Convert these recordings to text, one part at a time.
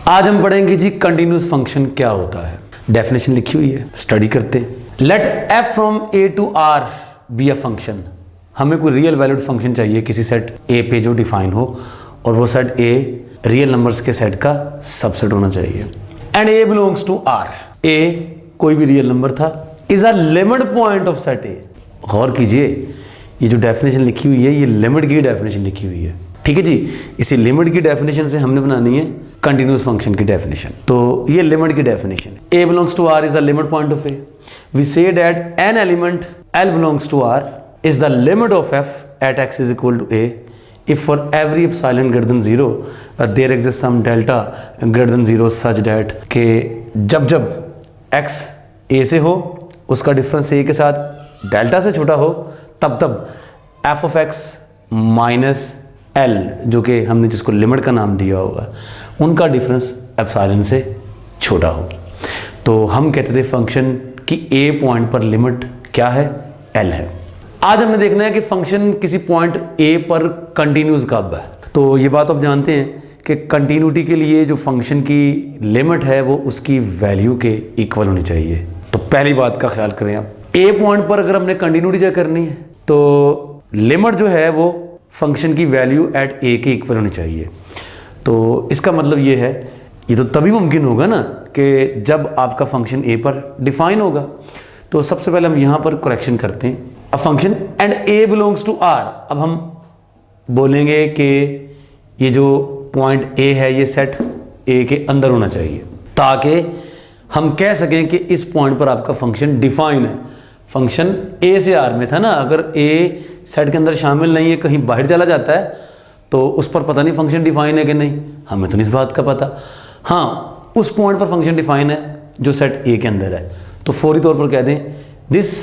आज हम पढ़ेंगे जी कंटिन्यूस फंक्शन क्या होता है। डेफिनेशन लिखी हुई है, स्टडी करते हैं। Let F from A to R be a function. हमें कोई रियल वैल्यूड फंक्शन चाहिए किसी सेट ए पे जो डिफाइन हो, और वो सेट ए रियल नंबर्स के सेट का सबसेट होना चाहिए। And A belongs to R. A कोई भी रियल नंबर था, is a limit point of set A. गौर कीजिए, ये जो डेफिनेशन लिखी हुई है ये लिमिट की डेफिनेशन लिखी हुई है, ठीक है जी। इसी लिमिट की डेफिनेशन से हमने बनानी है कंटिन्यूस फंक्शन की डेफिनेशन। तो ये लिमिट की डेफिनेशन है। A belongs to R is a limit point of A. We say that an element L belongs to R is the limit of f at x is equal to a if for every epsilon greater than 0 there exists some delta greater than 0 such that के जब जब x a से हो उसका difference a के साथ delta से छोटा हो तब तब f of x minus l जो कि हमने जिसको लिमिट का नाम दिया होगा उनका डिफरेंस एप्सिलॉन से छोटा हो। तो हम कहते थे फंक्शन की a पॉइंट पर लिमिट क्या है, l है। आज हमने देखना है कि फंक्शन किसी पॉइंट ए पर कंटिन्यूस कब है। तो ये बात आप जानते हैं कि कंटिन्यूटी के लिए जो फंक्शन की लिमिट है वो उसकी वैल्यू के इक्वल होनी चाहिए। तो पहली बात का ख्याल करें आप, ए पॉइंट पर अगर हमने कंटिन्यूटी चेक करनी है तो लिमिट जो है वो फंक्शन की वैल्यू एट ए के इक्वल होनी चाहिए। तो इसका मतलब ये है, ये तो तभी मुमकिन होगा ना कि जब आपका फंक्शन ए पर डिफाइन होगा। तो सबसे पहले हम यहाँ पर करेक्शन करते हैं, a function and A belongs to R. अब हम बोलेंगे कि ये जो पॉइंट ए है ये सेट ए के अंदर होना चाहिए ताकि हम कह सकें कि इस पॉइंट पर आपका फंक्शन डिफाइन है। फंक्शन ए से आर में था ना, अगर ए सेट के अंदर शामिल नहीं है, कहीं बाहर चला जाता है तो उस पर पता नहीं फंक्शन डिफाइन है कि नहीं, हमें तो नहीं इस बात का पता। हाँ, उस पॉइंट पर फंक्शन डिफाइन है जो सेट ए के अंदर है, तो फौरी तौर पर कह दें this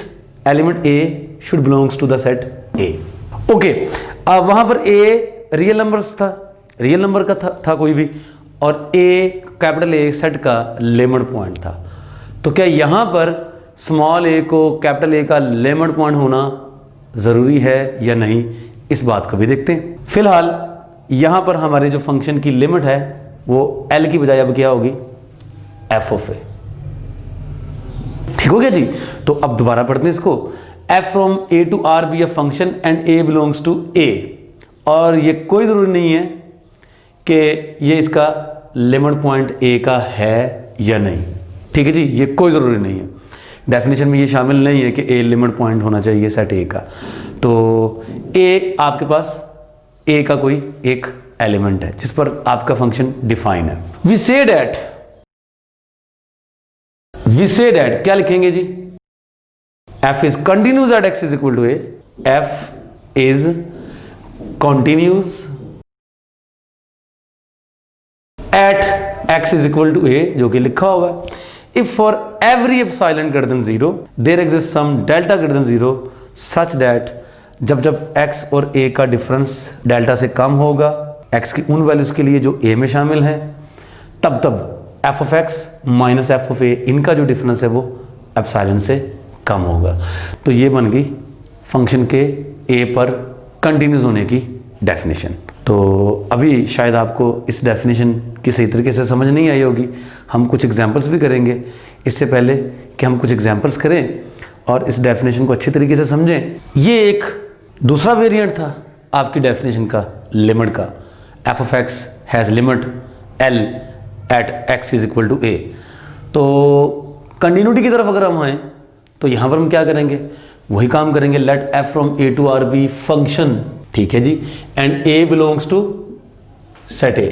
element A should belongs to the set A. Okay, अब वहां पर ए रियल नंबर्स था, रियल नंबर का था कोई भी, और ए कैपिटल ए सेट का लिमिट पॉइंट था। तो क्या यहां पर स्मॉल ए को कैपिटल ए का लिमिट पॉइंट होना जरूरी है या नहीं, इस बात को भी देखते हैं। फिलहाल यहां पर हमारे जो फंक्शन की लिमिट है वो एल की बजाय अब क्या होगी, एफ ऑफ ए। ठीक हो गया जी। तो अब दोबारा पढ़ते हैं इसको, f from a to r be a function and a belongs to a। और ये कोई ज़रूरी नहीं है कि ये इसका लिमिट पॉइंट a का है या नहीं, ठीक है जी, ये कोई ज़रूरी नहीं है। डेफिनेशन में ये शामिल नहीं है कि a लिमिट पॉइंट होना चाहिए सेट a का। तो a आपके पास a का कोई एक एलिमेंट है जिस पर आपका फंक्शन डिफाइन है। वी से दैट क्या लिखेंगे जी, f is continuous at x is equal to a। f is continuous at x is equal to a, जो कि लिखा हुआ है। if for every epsilon greater than 0 there exists some delta greater than 0 such that जब जब x और a का difference delta से कम होगा, x की उन वैल्यूज के लिए जो a में शामिल है, तब तब f of x minus f of a इनका जो डिफरेंस है वो एप्सिलॉन से कम होगा। तो ये बन गई फंक्शन के ए पर कंटिन्यूस होने की डेफिनेशन। तो अभी शायद आपको इस डेफिनेशन की सही तरीके से समझ नहीं आई होगी। हम कुछ एग्जांपल्स भी करेंगे इससे पहले कि हम कुछ एग्जांपल्स करें और इस डेफिनेशन को अच्छे तरीके से समझें। ये एक दूसरा वेरिएंट था आपकी डेफिनेशन का लिमिट का, f of x has limit L at x is equal to A. तो कंटिन्यूटी की तरफ अगर हम आएँ तो यहां पर हम क्या करेंगे, वही काम करेंगे, let F from A to R B function, ठीक है जी, and A belongs to set A.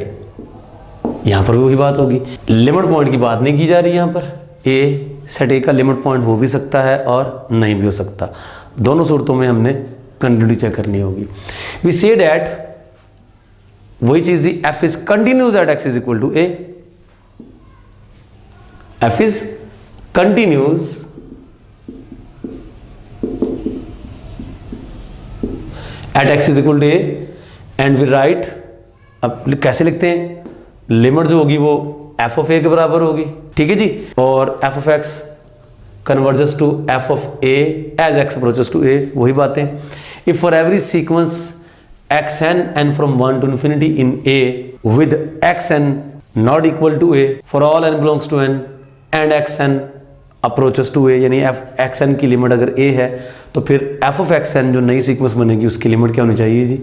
यहां पर भी वही बात होगी, लिमिट पॉइंट की बात नहीं की जा रही, यहां पर ए सेट ए का लिमिट पॉइंट हो भी सकता है और नहीं भी हो सकता। दोनों सूरतों में हमने कंटिन्यूटी चेक करनी होगी। वी से दैट वही चीज दी, f is continuous at x is equal to A. F is continuous at x is equal to A and we write, अब कैसे लिखते हैं, लिमिट जो होगी वो एफ ऑफ ए के बराबर होगी, ठीक है जी, और f of x converges to f of A as x approaches to A, वही बातें। If for every sequence xn and from 1 to infinity in A with xn not equal to A for all n belongs to n and x n approaches to A, यानी f x n की limit अगर A है तो फिर F of X N जो नई sequence बनेगी उसकी लिमिट क्या होनी चाहिए जी,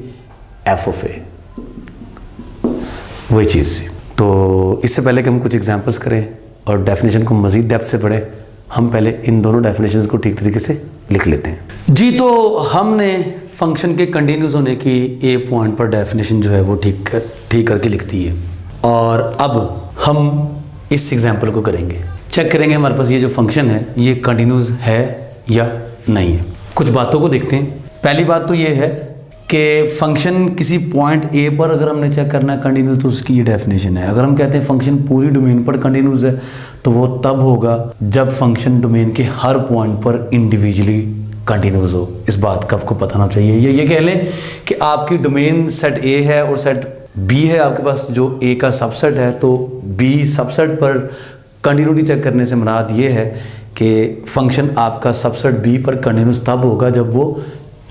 एफ ऑफ ए, वही चीज़। तो इससे पहले कि हम कुछ एग्जांपल्स करें और डेफिनेशन को मज़ीद डेप्थ से पढ़ें, हम पहले इन दोनों डेफिनेशंस को ठीक तरीके से लिख लेते हैं जी। तो हमने फंक्शन के कंटिन्यूस होने की ए पॉइंट पर डेफिनेशन जो है वो ठीक करके लिख दी है, और अब हम इस एग्जांपल को करेंगे, चेक करेंगे हमारे पास ये जो फंक्शन है ये कंटिन्यूस है या नहीं है। कुछ बातों को देखते हैं। पहली बात तो ये है कि फंक्शन किसी पॉइंट ए पर अगर हमने चेक करना है कंटिन्यूस, तो उसकी ये डेफिनेशन है। अगर हम कहते हैं फंक्शन पूरी डोमेन पर कंटिन्यूस है तो वो तब होगा जब फंक्शन डोमेन के हर पॉइंट पर इंडिविजुअली कंटिन्यूस हो। इस बात का आपको पता होना चाहिए। ये कह लें कि आपकी डोमेन सेट ए है और सेट बी है आपके पास, जो ए का सबसेट है, तो बी सबसेट पर कंटिन्यूटी चेक करने से मुराद ये है कि फंक्शन आपका सबसेट बी पर कंटिन्यूस तब होगा जब वो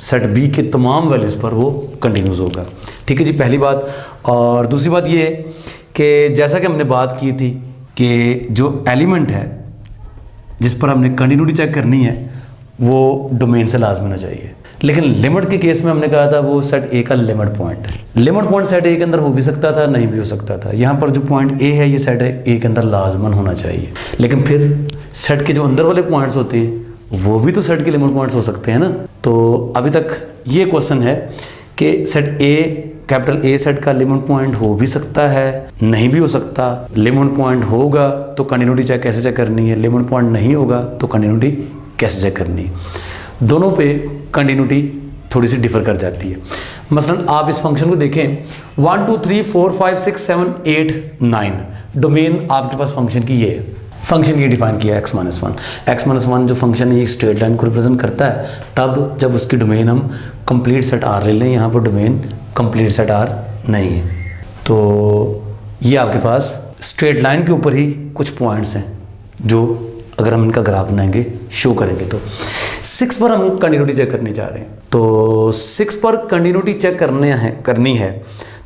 सेट बी के तमाम वैल्यूज़ पर वो कंटिन्यूस होगा। ठीक है जी, पहली बात। और दूसरी बात ये कि जैसा कि हमने बात की थी कि जो एलिमेंट है जिस पर हमने कंटिन्यूटी चेक करनी है वो डोमेन से लाजमी होना चाहिए, लेकिन लिमिट के केस में हमने कहा था वो सेट ए का लिमिट पॉइंट है। लिमिट पॉइंट सेट ए के अंदर हो भी सकता था, नहीं भी हो सकता था। यहाँ पर जो पॉइंट ए है ये सेट ए के अंदर लाजमन होना चाहिए, लेकिन फिर सेट के जो अंदर वाले पॉइंट्स होते हैं वो भी तो सेट के लिमिट पॉइंट्स हो सकते हैं ना। तो अभी तक ये क्वेश्चन है कि set A, capital A set का लिमिट पॉइंट हो भी सकता है, नहीं भी हो सकता। लिमिट पॉइंट होगा तो कंटिन्यूटी चेक कैसे चेक करनी है, लिमिट पॉइंट नहीं होगा तो कंटिन्यूटी कैसे चेक करनी है। दोनों पे कंटिन्यूटी थोड़ी सी डिफर कर जाती है। मसलन आप इस फंक्शन को देखें 1 2 3 4 5 6 7 8 9 डोमेन आपके पास फंक्शन की ये है। फंक्शन ये डिफाइन किया है x-1 जो फंक्शन है ये स्ट्रेट लाइन को रिप्रेजेंट करता है तब जब उसकी डोमेन हम कंप्लीट सेट आर ले लें। यहाँ पर डोमेन कंप्लीट सेट आर नहीं है, तो ये आपके पास स्ट्रेट लाइन के ऊपर ही कुछ पॉइंट्स हैं जो अगर हम इनका ग्राफ बनाएंगे शो करेंगे। तो 6 पर हम कंटिन्यूटी चेक करने जा रहे हैं। तो 6 पर कंटिन्यूटी चेक करनी है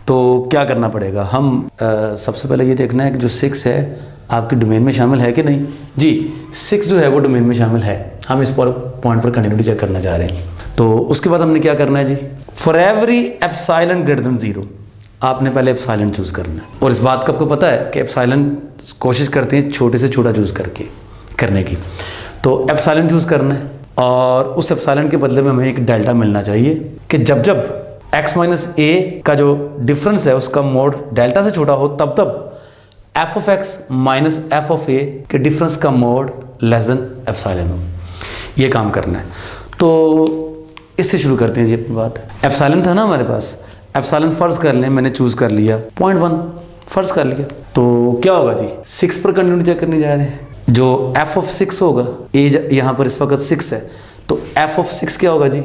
तो क्या करना पड़ेगा। हम सबसे पहले ये देखना है कि जो 6 है आपके डोमेन में शामिल है कि नहीं। जी 6 जो है वो डोमेन में शामिल है, हम इस पॉइंट पर कंटिन्यूटी चेक करना चाह रहे हैं। तो उसके बाद हमने क्या करना है जी, for every epsilon greater than 0 आपने पहले एप्सिलॉन चूज करना है। और इस बात का आपको पता है कि एप्सिलॉन कोशिश करते हैं छोटे से छोटा चूज करने की। तो एप्सिलॉन चूज करना है और उस एप्सिलॉन के बदले में हमें एक डेल्टा मिलना चाहिए कि जब x माइनस ए का जो डिफरेंस है उसका मोड डेल्टा से छोटा हो तब f of x minus f of A के डिफरेंस का मोड लेस देन एप्सिलॉन हो। ये काम करना है। तो इससे शुरू करते हैं जी अपनी बात। एप्सिलॉन था ना हमारे पास, एप्सिलॉन फर्ज कर लें, मैंने चूज कर लिया 0.1 फर्ज कर लिया। तो क्या होगा जी, 6 पर कंटिन्यूटी चेक करने जा रहे हैं। जो एफ ऑफ 6 होगा, ए यहाँ पर इस वक्त 6 है, तो एफ ऑफ 6 क्या होगा जी,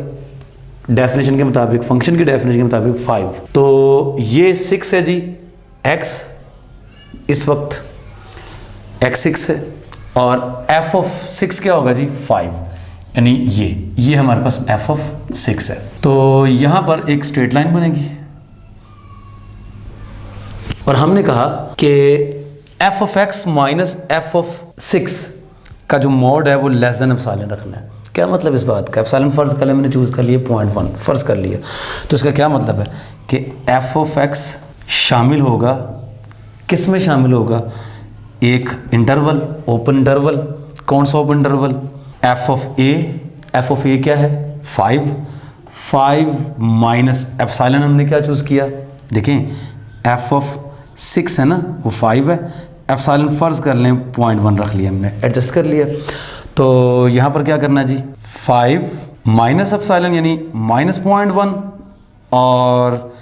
डेफिनेशन के मुताबिक, फंक्शन की डेफिनेशन के मुताबिक 5। तो ये 6 है जी, x इस वक्त x6 है और f ऑफ 6 क्या होगा जी 5, यानी ये हमारे पास f ऑफ 6 है। तो यहां पर एक स्ट्रेट लाइन बनेगी और हमने कहा कि f of x minus f of 6 का जो मोड है वो लेस देन एप्सिलॉन रखना है। क्या मतलब इस बात का, एप्सिलॉन फर्ज कर लिया मैंने, चूज कर लिया 0.1 फर्ज कर लिया, तो इसका क्या मतलब है कि f ऑफ x शामिल होगा, किस में शामिल होगा, एक इंटरवल, ओपन इंटरवल। कौन सा ओपन इंटरवल, एफ ऑफ ए क्या है 5 माइनस एप्सिलॉन हमने क्या चूज किया, देखें एफ ऑफ 6 है ना वो 5 है, एप्सिलॉन फर्ज कर लें 0.1 रख लिया हमने, एडजस्ट कर लिया। तो यहाँ पर क्या करना जी, 5 माइनस एप्सिलॉन यानी माइनस 0.1 और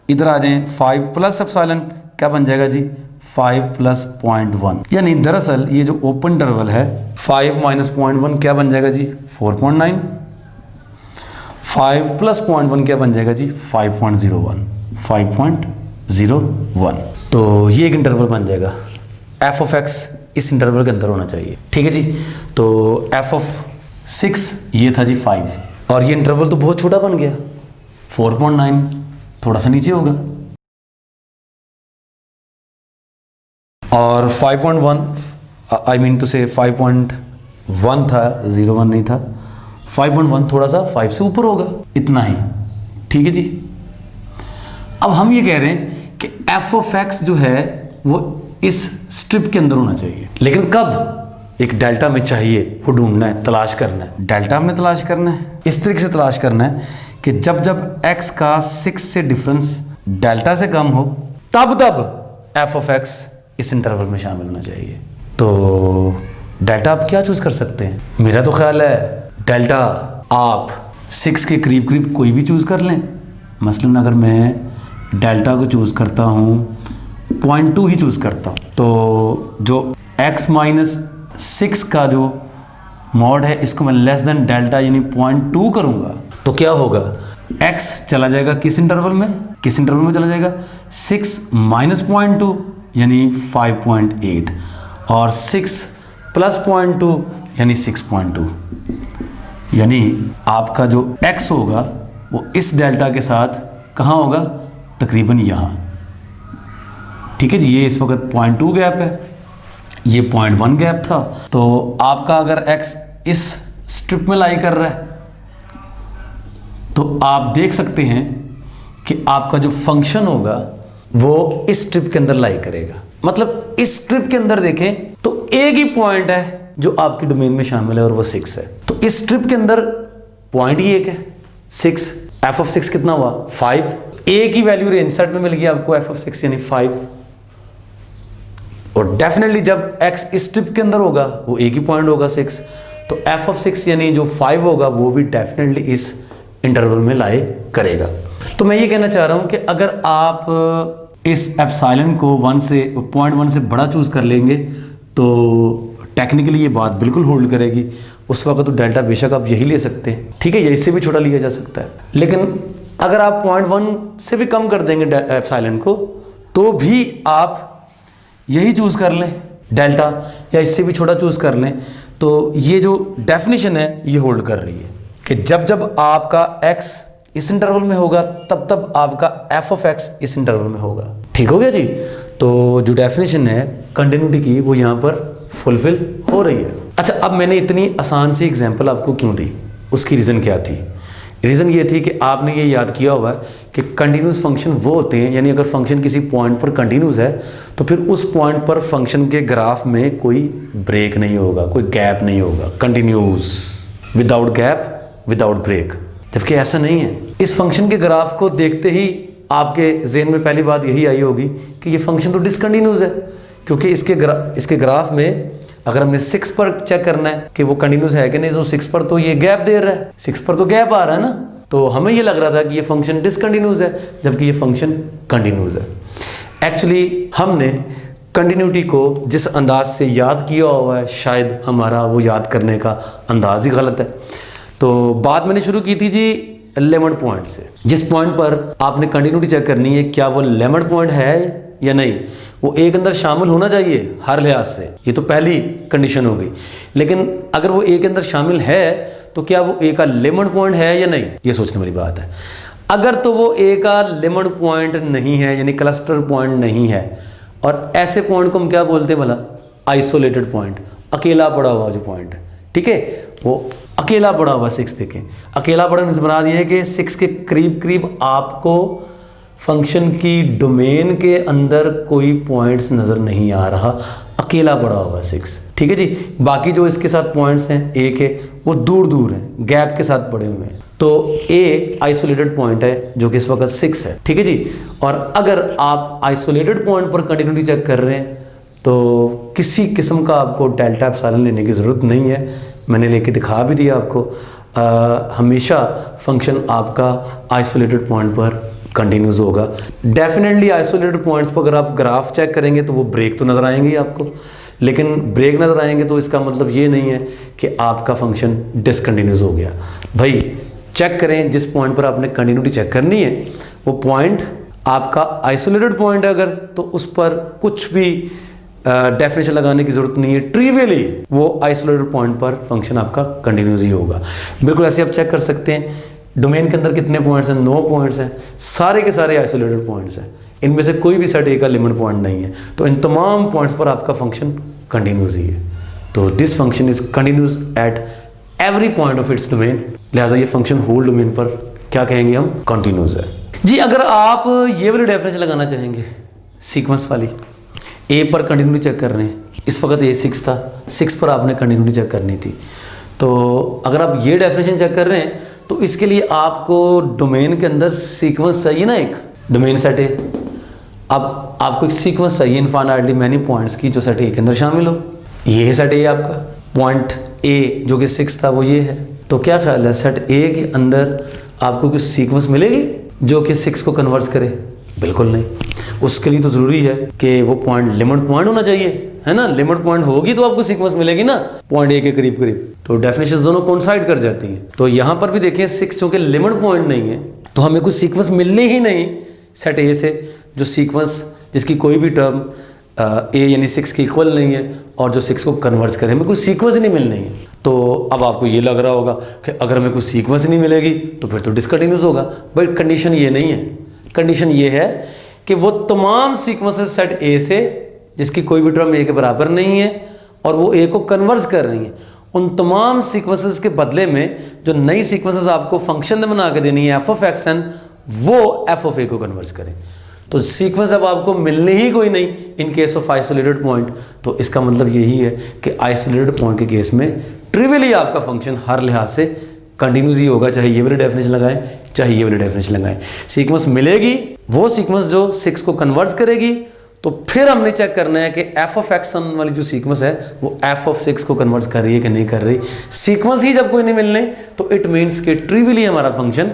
इधर आ जाएं 5 प्लस एप्सिलॉन क्या बन जाएगा जी 5 प्लस 0.1, यानी दरअसल ये जो ओपन इंटरवल है 5 माइनस 0.1 क्या बन जाएगा जी 4.9, 5 प्लस 0.1 क्या बन जाएगा जी 5.01। तो ये एक इंटरवल बन जाएगा, एफ ऑफ एक्स इस इंटरवल के अंदर होना चाहिए। ठीक है जी, तो एफ ऑफ 6 ये था जी 5 और ये इंटरवल तो बहुत छोटा बन गया 4.9, थोड़ा सा नीचे होगा। और 5.1 आई मीन टू से 5.1 था, 0.1 नहीं था, 5.1 थोड़ा सा 5 से ऊपर होगा, इतना ही। ठीक है जी। अब हम ये कह रहे हैं कि एफ ऑफ एक्स जो है वो इस स्ट्रिप के अंदर होना चाहिए, लेकिन कब? एक डेल्टा में चाहिए, वो ढूंढना है, तलाश करना है। डेल्टा में तलाश करना है, इस तरीके से तलाश करना है कि जब जब x का 6 से डिफरेंस डेल्टा से कम हो तब तब एफ ऑफ एक्स इस इंटरवल में शामिल होना चाहिए। तो डेल्टा आप क्या चूज कर सकते हैं? मेरा तो ख्याल है डेल्टा आप 6 के करीब करीब कोई भी चूज कर लें। मसलन अगर मैं डेल्टा को चूज करता हूँ 0.2 ही चूज करता हूँ, तो जो x माइनस 6 का जो मॉड है इसको मैं लेस देन डेल्टा यानी 0.2 करूंगा, तो क्या होगा? x चला जाएगा किस इंटरवल में? किस इंटरवल में चला जाएगा? 6 माइनस 0.2 यानी 5.8 और 6 प्लस 0.2 यानी 6.2। यानी आपका जो x होगा वो इस डेल्टा के साथ कहाँ होगा? तकरीबन यहाँ। ठीक है जी। ये इस वक्त 0.2 गैप है, ये 0.1 गैप था। तो आपका अगर x इस स्ट्रिप में लाई कर रहा है तो आप देख सकते हैं कि आपका जो फंक्शन होगा वो इस स्ट्रिप के अंदर लाई करेगा। मतलब इस स्ट्रिप के अंदर देखें तो एक ही पॉइंट है जो आपकी डोमेन में शामिल है और वो 6 है। तो इस स्ट्रिप के अंदर पॉइंट ही एक है, 6। एफ ऑफ 6 कितना हुआ? 5। एक ही वैल्यू रेंज सेट में मिल गई आपको एफ ऑफ 6 यानी 5। और डेफिनेटली जब x इस स्ट्रिप के अंदर होगा वो एक ही पॉइंट होगा 6, तो f ऑफ 6 यानी जो 5 होगा वो भी डेफिनेटली इस इंटरवल में लाए करेगा। तो मैं ये कहना चाह रहा हूँ कि अगर आप इस एप्सिलॉन को 0.1 से बड़ा चूज कर लेंगे तो टेक्निकली ये बात बिल्कुल होल्ड करेगी। उस वक्त तो डेल्टा बेशक आप यही ले सकते हैं, ठीक है, या इससे भी छोटा लिया जा सकता है। लेकिन अगर आप 0.1 से भी कम कर देंगे एप्सिलॉन को तो भी आप यही चूज कर लें डेल्टा, या इससे भी छोटा चूज कर लें, तो ये जो डेफिनेशन है ये होल्ड कर रही है कि जब जब आपका x इस इंटरवल में होगा तब तब आपका f ऑफ x इस इंटरवल में होगा। ठीक हो गया जी। तो जो डेफिनेशन है कंटिन्यूटी की वो यहाँ पर फुलफिल हो रही है। अच्छा, अब मैंने इतनी आसान सी एग्जांपल आपको क्यों दी? उसकी रीज़न क्या थी? रीज़न ये थी कि आपने ये याद किया हुआ है कि कंटिन्यूस फंक्शन वो होते हैं, यानी अगर फंक्शन किसी पॉइंट पर कंटिन्यूस है तो फिर उस पॉइंट पर फंक्शन के ग्राफ में कोई ब्रेक नहीं होगा, कोई गैप नहीं होगा। Continuous without gap without break. जबकि ऐसा नहीं है। इस फंक्शन के ग्राफ को देखते ही आपके ज़हन में पहली बात यही आई होगी कि ये फंक्शन तो डिसकंटिन्यूस है, क्योंकि इसके ग्राफ में अगर हमने 6 पर चेक करना है कि वो कंटिन्यूस है कि नहीं, तो 6 पर तो ये गैप दे रहा है, 6 पर तो गैप आ रहा है ना, तो हमें ये लग रहा था कि ये फंक्शन डिसकंटिन्यूस है, जबकि ये फंक्शन कंटिन्यूस है। एक्चुअली हमने कंटिन्यूटी को जिस अंदाज से याद किया हुआ है शायद हमारा वो याद करने का अंदाज ही गलत है। तो बात मैंने शुरू की थी जी लेमन पॉइंट से। जिस पॉइंट पर आपने कंटिन्यूटी चेक करनी है क्या वो लेमन पॉइंट है या नहीं, वो एक अंदर शामिल होना चाहिए हर लिहाज से, ये तो पहली कंडीशन हो गई। लेकिन अगर वो एक अंदर शामिल है तो क्या वो ए का लेमन पॉइंट है या नहीं, ये सोचने वाली बात है। अगर तो वो ए का लेमन पॉइंट नहीं है, यानी क्लस्टर पॉइंट नहीं है, और ऐसे पॉइंट को हम क्या बोलते हैं भला? आइसोलेटेड पॉइंट, अकेला पड़ा हुआ जो पॉइंट है, ठीक है, वो अकेला पड़ा हुआ 6 देखें, अकेला पड़ा से बना दिया कि 6 के करीब करीब आपको फंक्शन की डोमेन के अंदर कोई पॉइंट्स नज़र नहीं आ रहा, अकेला पड़ा हुआ 6, ठीक है जी। बाकी जो इसके साथ पॉइंट्स हैं ए के वो दूर दूर हैं, गैप के साथ पड़े हुए हैं। तो ए आइसोलेटेड पॉइंट है जो कि इस वक्त 6 है, ठीक है जी। और अगर आप आइसोलेटेड पॉइंट पर कंटिन्यूटी चेक कर रहे हैं तो किसी किस्म का आपको डेल्टा एप्सिलॉन लेने की ज़रूरत नहीं है, मैंने लेके दिखा भी दिया आपको। हमेशा फंक्शन आपका आइसोलेटेड पॉइंट पर कंटिन्यूस होगा। डेफिनेटली आइसोलेटेड पॉइंट्स पर अगर आप ग्राफ चेक करेंगे तो वो ब्रेक तो नज़र आएंगे ही आपको, लेकिन ब्रेक नज़र आएंगे तो इसका मतलब ये नहीं है कि आपका फंक्शन डिसकंटिन्यूस हो गया। भाई चेक करें जिस पॉइंट पर आपने कंटिन्यूटी चेक करनी है वो पॉइंट आपका आइसोलेटेड पॉइंट है, अगर तो उस पर कुछ भी डेफिनेशन लगाने की जरूरत नहीं है, ट्रिवियली वो आइसोलेटेड पॉइंट पर फंक्शन आपका कंटिन्यूस ही होगा। बिल्कुल ऐसे आप चेक कर सकते हैं डोमेन के अंदर कितने पॉइंट्स हैं, 9 पॉइंट्स हैं, सारे के सारे आइसोलेटेड पॉइंट्स हैं। इनमें से कोई भी सेट ए का लिमिट पॉइंट नहीं है, तो इन तमाम पॉइंट्स पर आपका फंक्शन कंटिन्यूस ही है। तो this function is continuous at every point of its domain, लिहाजा ये फंक्शन होल डोमेन पर क्या कहेंगे हम, कंटिन्यूस है जी। अगर आप ये वाली डेफिनेशन लगाना चाहेंगे सीक्वेंस वाली, ए पर कंटिन्यूटी चेक कर रहे हैं, इस वक्त ए 6 था, 6 पर आपने कंटिन्यूटी चेक करनी थी, तो अगर आप ये डेफिनेशन चेक कर रहे हैं तो इसके लिए आपको डोमेन के अंदर सीक्वेंस चाहिए ना, एक डोमेन सेट है, अब आपको एक सीक्वेंस चाहिए इनफाइनाइटली मैनी पॉइंट्स की जो सेट ए के अंदर शामिल हो। ये है सेट ए आपका, पॉइंट ए जो कि 6 था वो ये है, तो क्या ख्याल है सेट ए के अंदर आपको कुछ सीक्वेंस मिलेगी जो कि 6 को कन्वर्ट करे? बिल्कुल नहीं। उसके लिए तो ज़रूरी है कि वो पॉइंट लिमिट पॉइंट होना चाहिए, है ना, लिमिट पॉइंट होगी तो आपको सीक्वेंस मिलेगी ना, पॉइंट ए के करीब करीब, तो डेफिनेशन दोनों कोइंसाइड कर जाती हैं। तो यहाँ पर भी देखिए 6 चूँकि लिमिट पॉइंट नहीं है तो हमें कुछ सीक्वेंस मिलनी ही नहीं सेट ए से, जो सीक्वेंस जिसकी कोई भी टर्म ए यानी 6 के इक्वल नहीं है और जो 6 को कन्वर्ट करे, हमें कोई सीक्वेंस ही नहीं मिलनी है। तो अब आपको ये लग रहा होगा कि अगर हमें कोई सीक्वेंस नहीं मिलेगी तो फिर तो डिसकंटिन्यूस होगा, बट कंडीशन ये नहीं है। कंडीशन ये है कि वो तमाम सीक्वेंसेस सेट ए से जिसकी कोई भी टर्म ए के बराबर नहीं है और वो ए को कन्वर्ट कर रही है, उन तमाम सीक्वेंसेस के बदले में जो नई सीक्वेंसेस आपको फंक्शन में बना के देनी है एफ ऑफ एक्स एन, वो एफ ऑफ ए को कन्वर्ट करें। तो सीक्वेंस अब आपको मिलने ही कोई नहीं in case of isolated point, तो इसका मतलब यही है कि आइसोलेटेड पॉइंट के केस में ट्रिवियली आपका फंक्शन हर लिहाज से कंटिन्यूस ही होगा, चाहे ये वाली डेफिनेशन लगाएं चाहे ये वाली डेफिनेशन लगाएं। सीक्वेंस मिलेगी, वो सीक्वेंस जो 6 को कन्वर्ट करेगी, तो फिर हमने चेक करना है कि एफ ऑफ एक्स एन वाली जो सीक्वेंस है वो एफ ऑफ 6 को कन्वर्ट कर रही है कि नहीं कर रही। सीक्वेंस ही जब कोई नहीं मिलने तो इट मीन्स कि ट्रिवियली हमारा फंक्शन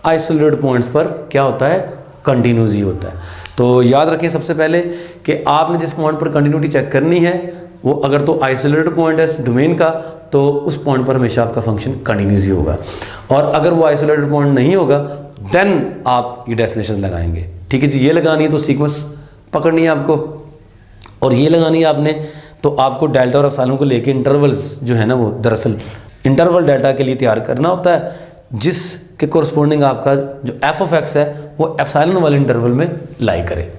आइसोलेटेड पॉइंट्स पर क्या होता है, कंटिन्यूस ही होता है। तो याद रखें सबसे पहले कि आपने जिस पॉइंट पर कंटिन्यूटी चेक करनी है वो अगर तो आइसोलेटेड पॉइंट है डोमेन का, तो उस पॉइंट पर हमेशा आपका फंक्शन कंटिन्यूस ही होगा, और अगर वो आइसोलेटेड पॉइंट नहीं होगा देन आप ये डेफिनेशन लगाएंगे। ठीक है जी, ये लगानी है तो सीक्वेंस पकड़नी है आपको, और ये लगानी है आपने तो आपको डेल्टा और एप्सिलॉन को लेके इंटरवल्स जो है ना वो दरअसल इंटरवल डेल्टा के लिए तैयार करना होता है, जिसके कोरस्पोंडिंग आपका जो एफ ऑफ एक्स है वो एप्सिलॉन वाले इंटरवल में लाई करे।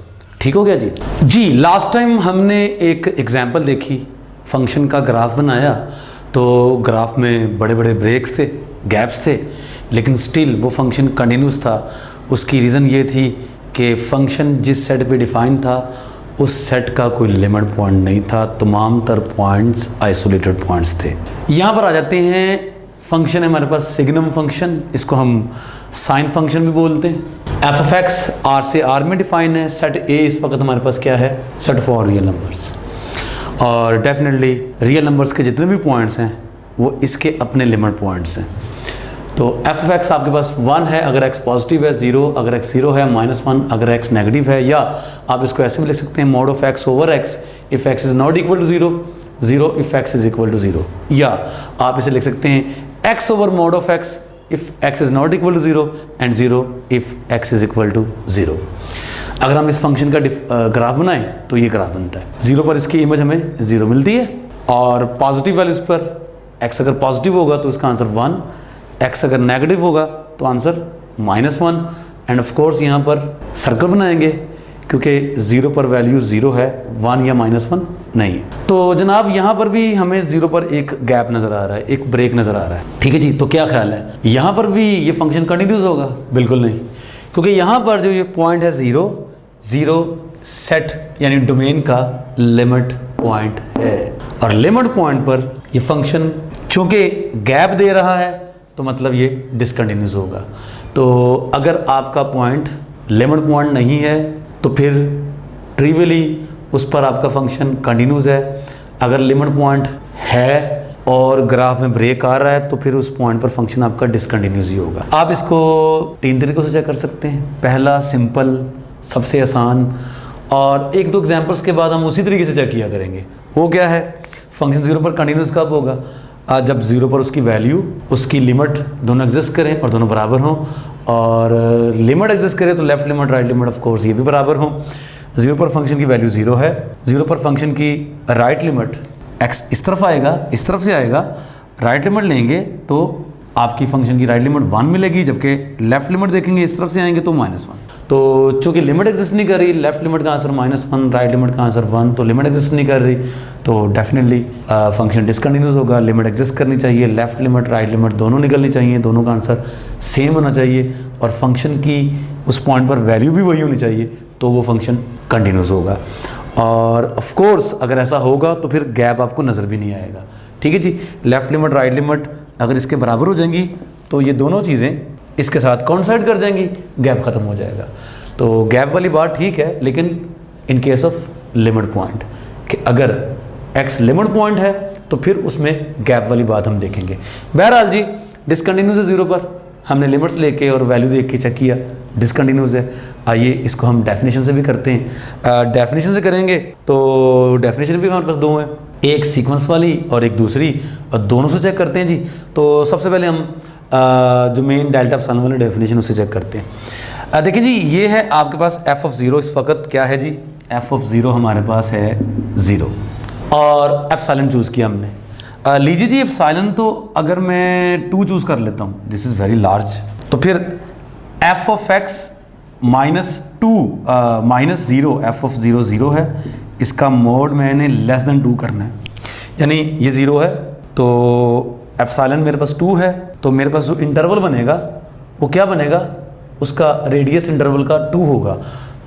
ठीक हो गया जी। जी लास्ट टाइम हमने एक एग्जांपल देखी, फंक्शन का ग्राफ बनाया, तो ग्राफ में बड़े बड़े ब्रेक्स थे, गैप्स थे, लेकिन स्टिल वो फंक्शन कंटिन्यूस था। उसकी रीज़न ये थी कि फंक्शन जिस सेट पे डिफाइन था उस सेट का कोई लिमिट पॉइंट नहीं था, तमाम तर पॉइंट्स आइसोलेटेड पॉइंट्स थे। यहाँ पर आ जाते हैं, फंक्शन है हमारे पास सिग्नम फंक्शन, इसको हम साइन फंक्शन भी बोलते हैं। एफ ऑफ एक्स आर से आर में डिफाइन है, सेट ए इस वक्त हमारे पास क्या है, सेट फॉर रियल नंबर्स, और डेफिनेटली रियल नंबर्स के जितने भी पॉइंट्स हैं वो इसके अपने लिमिट पॉइंट्स हैं। तो एफ ऑफ एक्स आपके पास 1 है अगर एक्स पॉजिटिव है, 0 अगर एक्स 0 है, -1 अगर एक्स नेगेटिव है, या आप इसको ऐसे भी लिख सकते हैं mod of X over X if X is not equal to 0, 0 if X is equal to 0, या आप इसे लिख सकते हैं X over mod of X if X is not equal to 0 and 0 if X is equal to 0। अगर हम इस function का ग्राफ बनाएं तो ये ग्राफ बनता है। 0 पर इसकी इमेज हमें 0 मिलती है, और पॉजिटिव वैल्यूज पर x अगर पॉजिटिव होगा तो इसका आंसर 1, x अगर नेगेटिव होगा तो आंसर -1, एंड ऑफ कोर्स यहाँ पर सर्कल बनाएंगे क्योंकि 0 पर वैल्यू 0 है, 1 या -1 नहीं है। तो जनाब यहाँ पर भी हमें 0 पर एक गैप नज़र आ रहा है, एक ब्रेक नज़र आ रहा है। ठीक है जी, तो क्या ख्याल है यहाँ पर भी ये फंक्शन कंटिन्यूस होगा? बिल्कुल नहीं, क्योंकि यहाँ पर जो ये पॉइंट है 0, 0 सेट यानी डोमेन का लिमिट पॉइंट है, और लिमिट पॉइंट पर ये फंक्शन चूँकि गैप दे रहा है तो मतलब ये डिसकंटिन्यूस होगा। तो अगर आपका पॉइंट लिमिट पॉइंट नहीं है तो फिर ट्रिवियली उस पर आपका फंक्शन कंटिन्यूस है। अगर लिमिट पॉइंट है और ग्राफ में ब्रेक आ रहा है तो फिर उस पॉइंट पर फंक्शन आपका डिसकंटिन्यूस ही होगा। आप इसको 3 तरीक़ों से चेक कर सकते हैं। पहला सिंपल, सबसे आसान, और 1-2 एग्जांपल्स के बाद हम उसी तरीके से चेक किया करेंगे। वो क्या है, फंक्शन 0 पर कंटिन्यूस कब होगा? जब 0 पर उसकी वैल्यू, उसकी लिमिट दोनों एग्जिस्ट करें और दोनों बराबर हों, और लिमिट एग्जिस्ट करे तो left limit right limit of course ये भी बराबर हों। 0 पर फंक्शन की वैल्यू 0 है, 0 पर फंक्शन की राइट लिमिट x इस तरफ आएगा, इस तरफ से आएगा, राइट लिमिट लेंगे तो आपकी फंक्शन की राइट लिमिट 1 मिलेगी, जबकि लेफ्ट लिमिट देखेंगे इस तरफ से आएंगे तो -1। तो चूंकि लिमिट एग्जिस्ट नहीं कर रही, लेफ्ट लिमिट का आंसर -1, राइट लिमिट का आंसर 1, तो लिमिट एग्जिस्ट नहीं कर रही, तो डेफिनेटली फंक्शन डिसकंटिन्यूस होगा। लिमिट एग्जिस्ट करनी चाहिए, लेफ्ट लिमिट राइट लिमिट दोनों निकलनी चाहिए, दोनों का आंसर सेम होना चाहिए और फंक्शन की उस पॉइंट पर वैल्यू भी वही होनी चाहिए, तो वो फंक्शन कंटिन्यूस होगा। और ऑफ कोर्स अगर ऐसा होगा तो फिर गैप आपको नज़र भी नहीं आएगा। ठीक है जी, लेफ्ट लिमिट राइट लिमिट अगर इसके बराबर हो जाएंगी तो ये दोनों चीज़ें इसके साथ कॉन्साइड कर जाएंगी, गैप ख़त्म हो जाएगा। तो गैप वाली बात ठीक है, लेकिन in case of limit point कि अगर x लिमिट पॉइंट है तो फिर उसमें गैप वाली बात हम देखेंगे। बहरहाल जी डिसकंटिन्यूस है 0 पर, हमने लिमिट्स लेके और वैल्यू देख के चेक किया डिसकंटिन्यूस है। आइए इसको हम डेफिनेशन से भी करते हैं। डेफिनेशन से करेंगे तो डेफिनेशन भी हमारे पास दो हैं, एक सीक्वेंस वाली और एक दूसरी, और दोनों से चेक करते हैं जी। तो सबसे पहले हम जो मेन डेल्टा एप्सिलॉन वाली डेफिनेशन उसे चेक करते हैं। देखिए जी, ये है आपके पास f ऑफ 0 इस वक्त क्या है जी, f ऑफ 0 हमारे पास है 0 और एप्सिलॉन चूज़ किया हमने। लीजिए जी एप्सिलॉन तो अगर मैं 2 चूज़ कर लेता हूँ, दिस इज़ वेरी लार्ज, तो फिर f of x -0 f of 0 0 है, इसका मोड मैंने लेस देन 2 करना है, यानी ये 0 है तो एप्सिलॉन मेरे पास 2 है, तो मेरे पास जो इंटरवल बनेगा वो क्या बनेगा, उसका रेडियस इंटरवल का 2 होगा।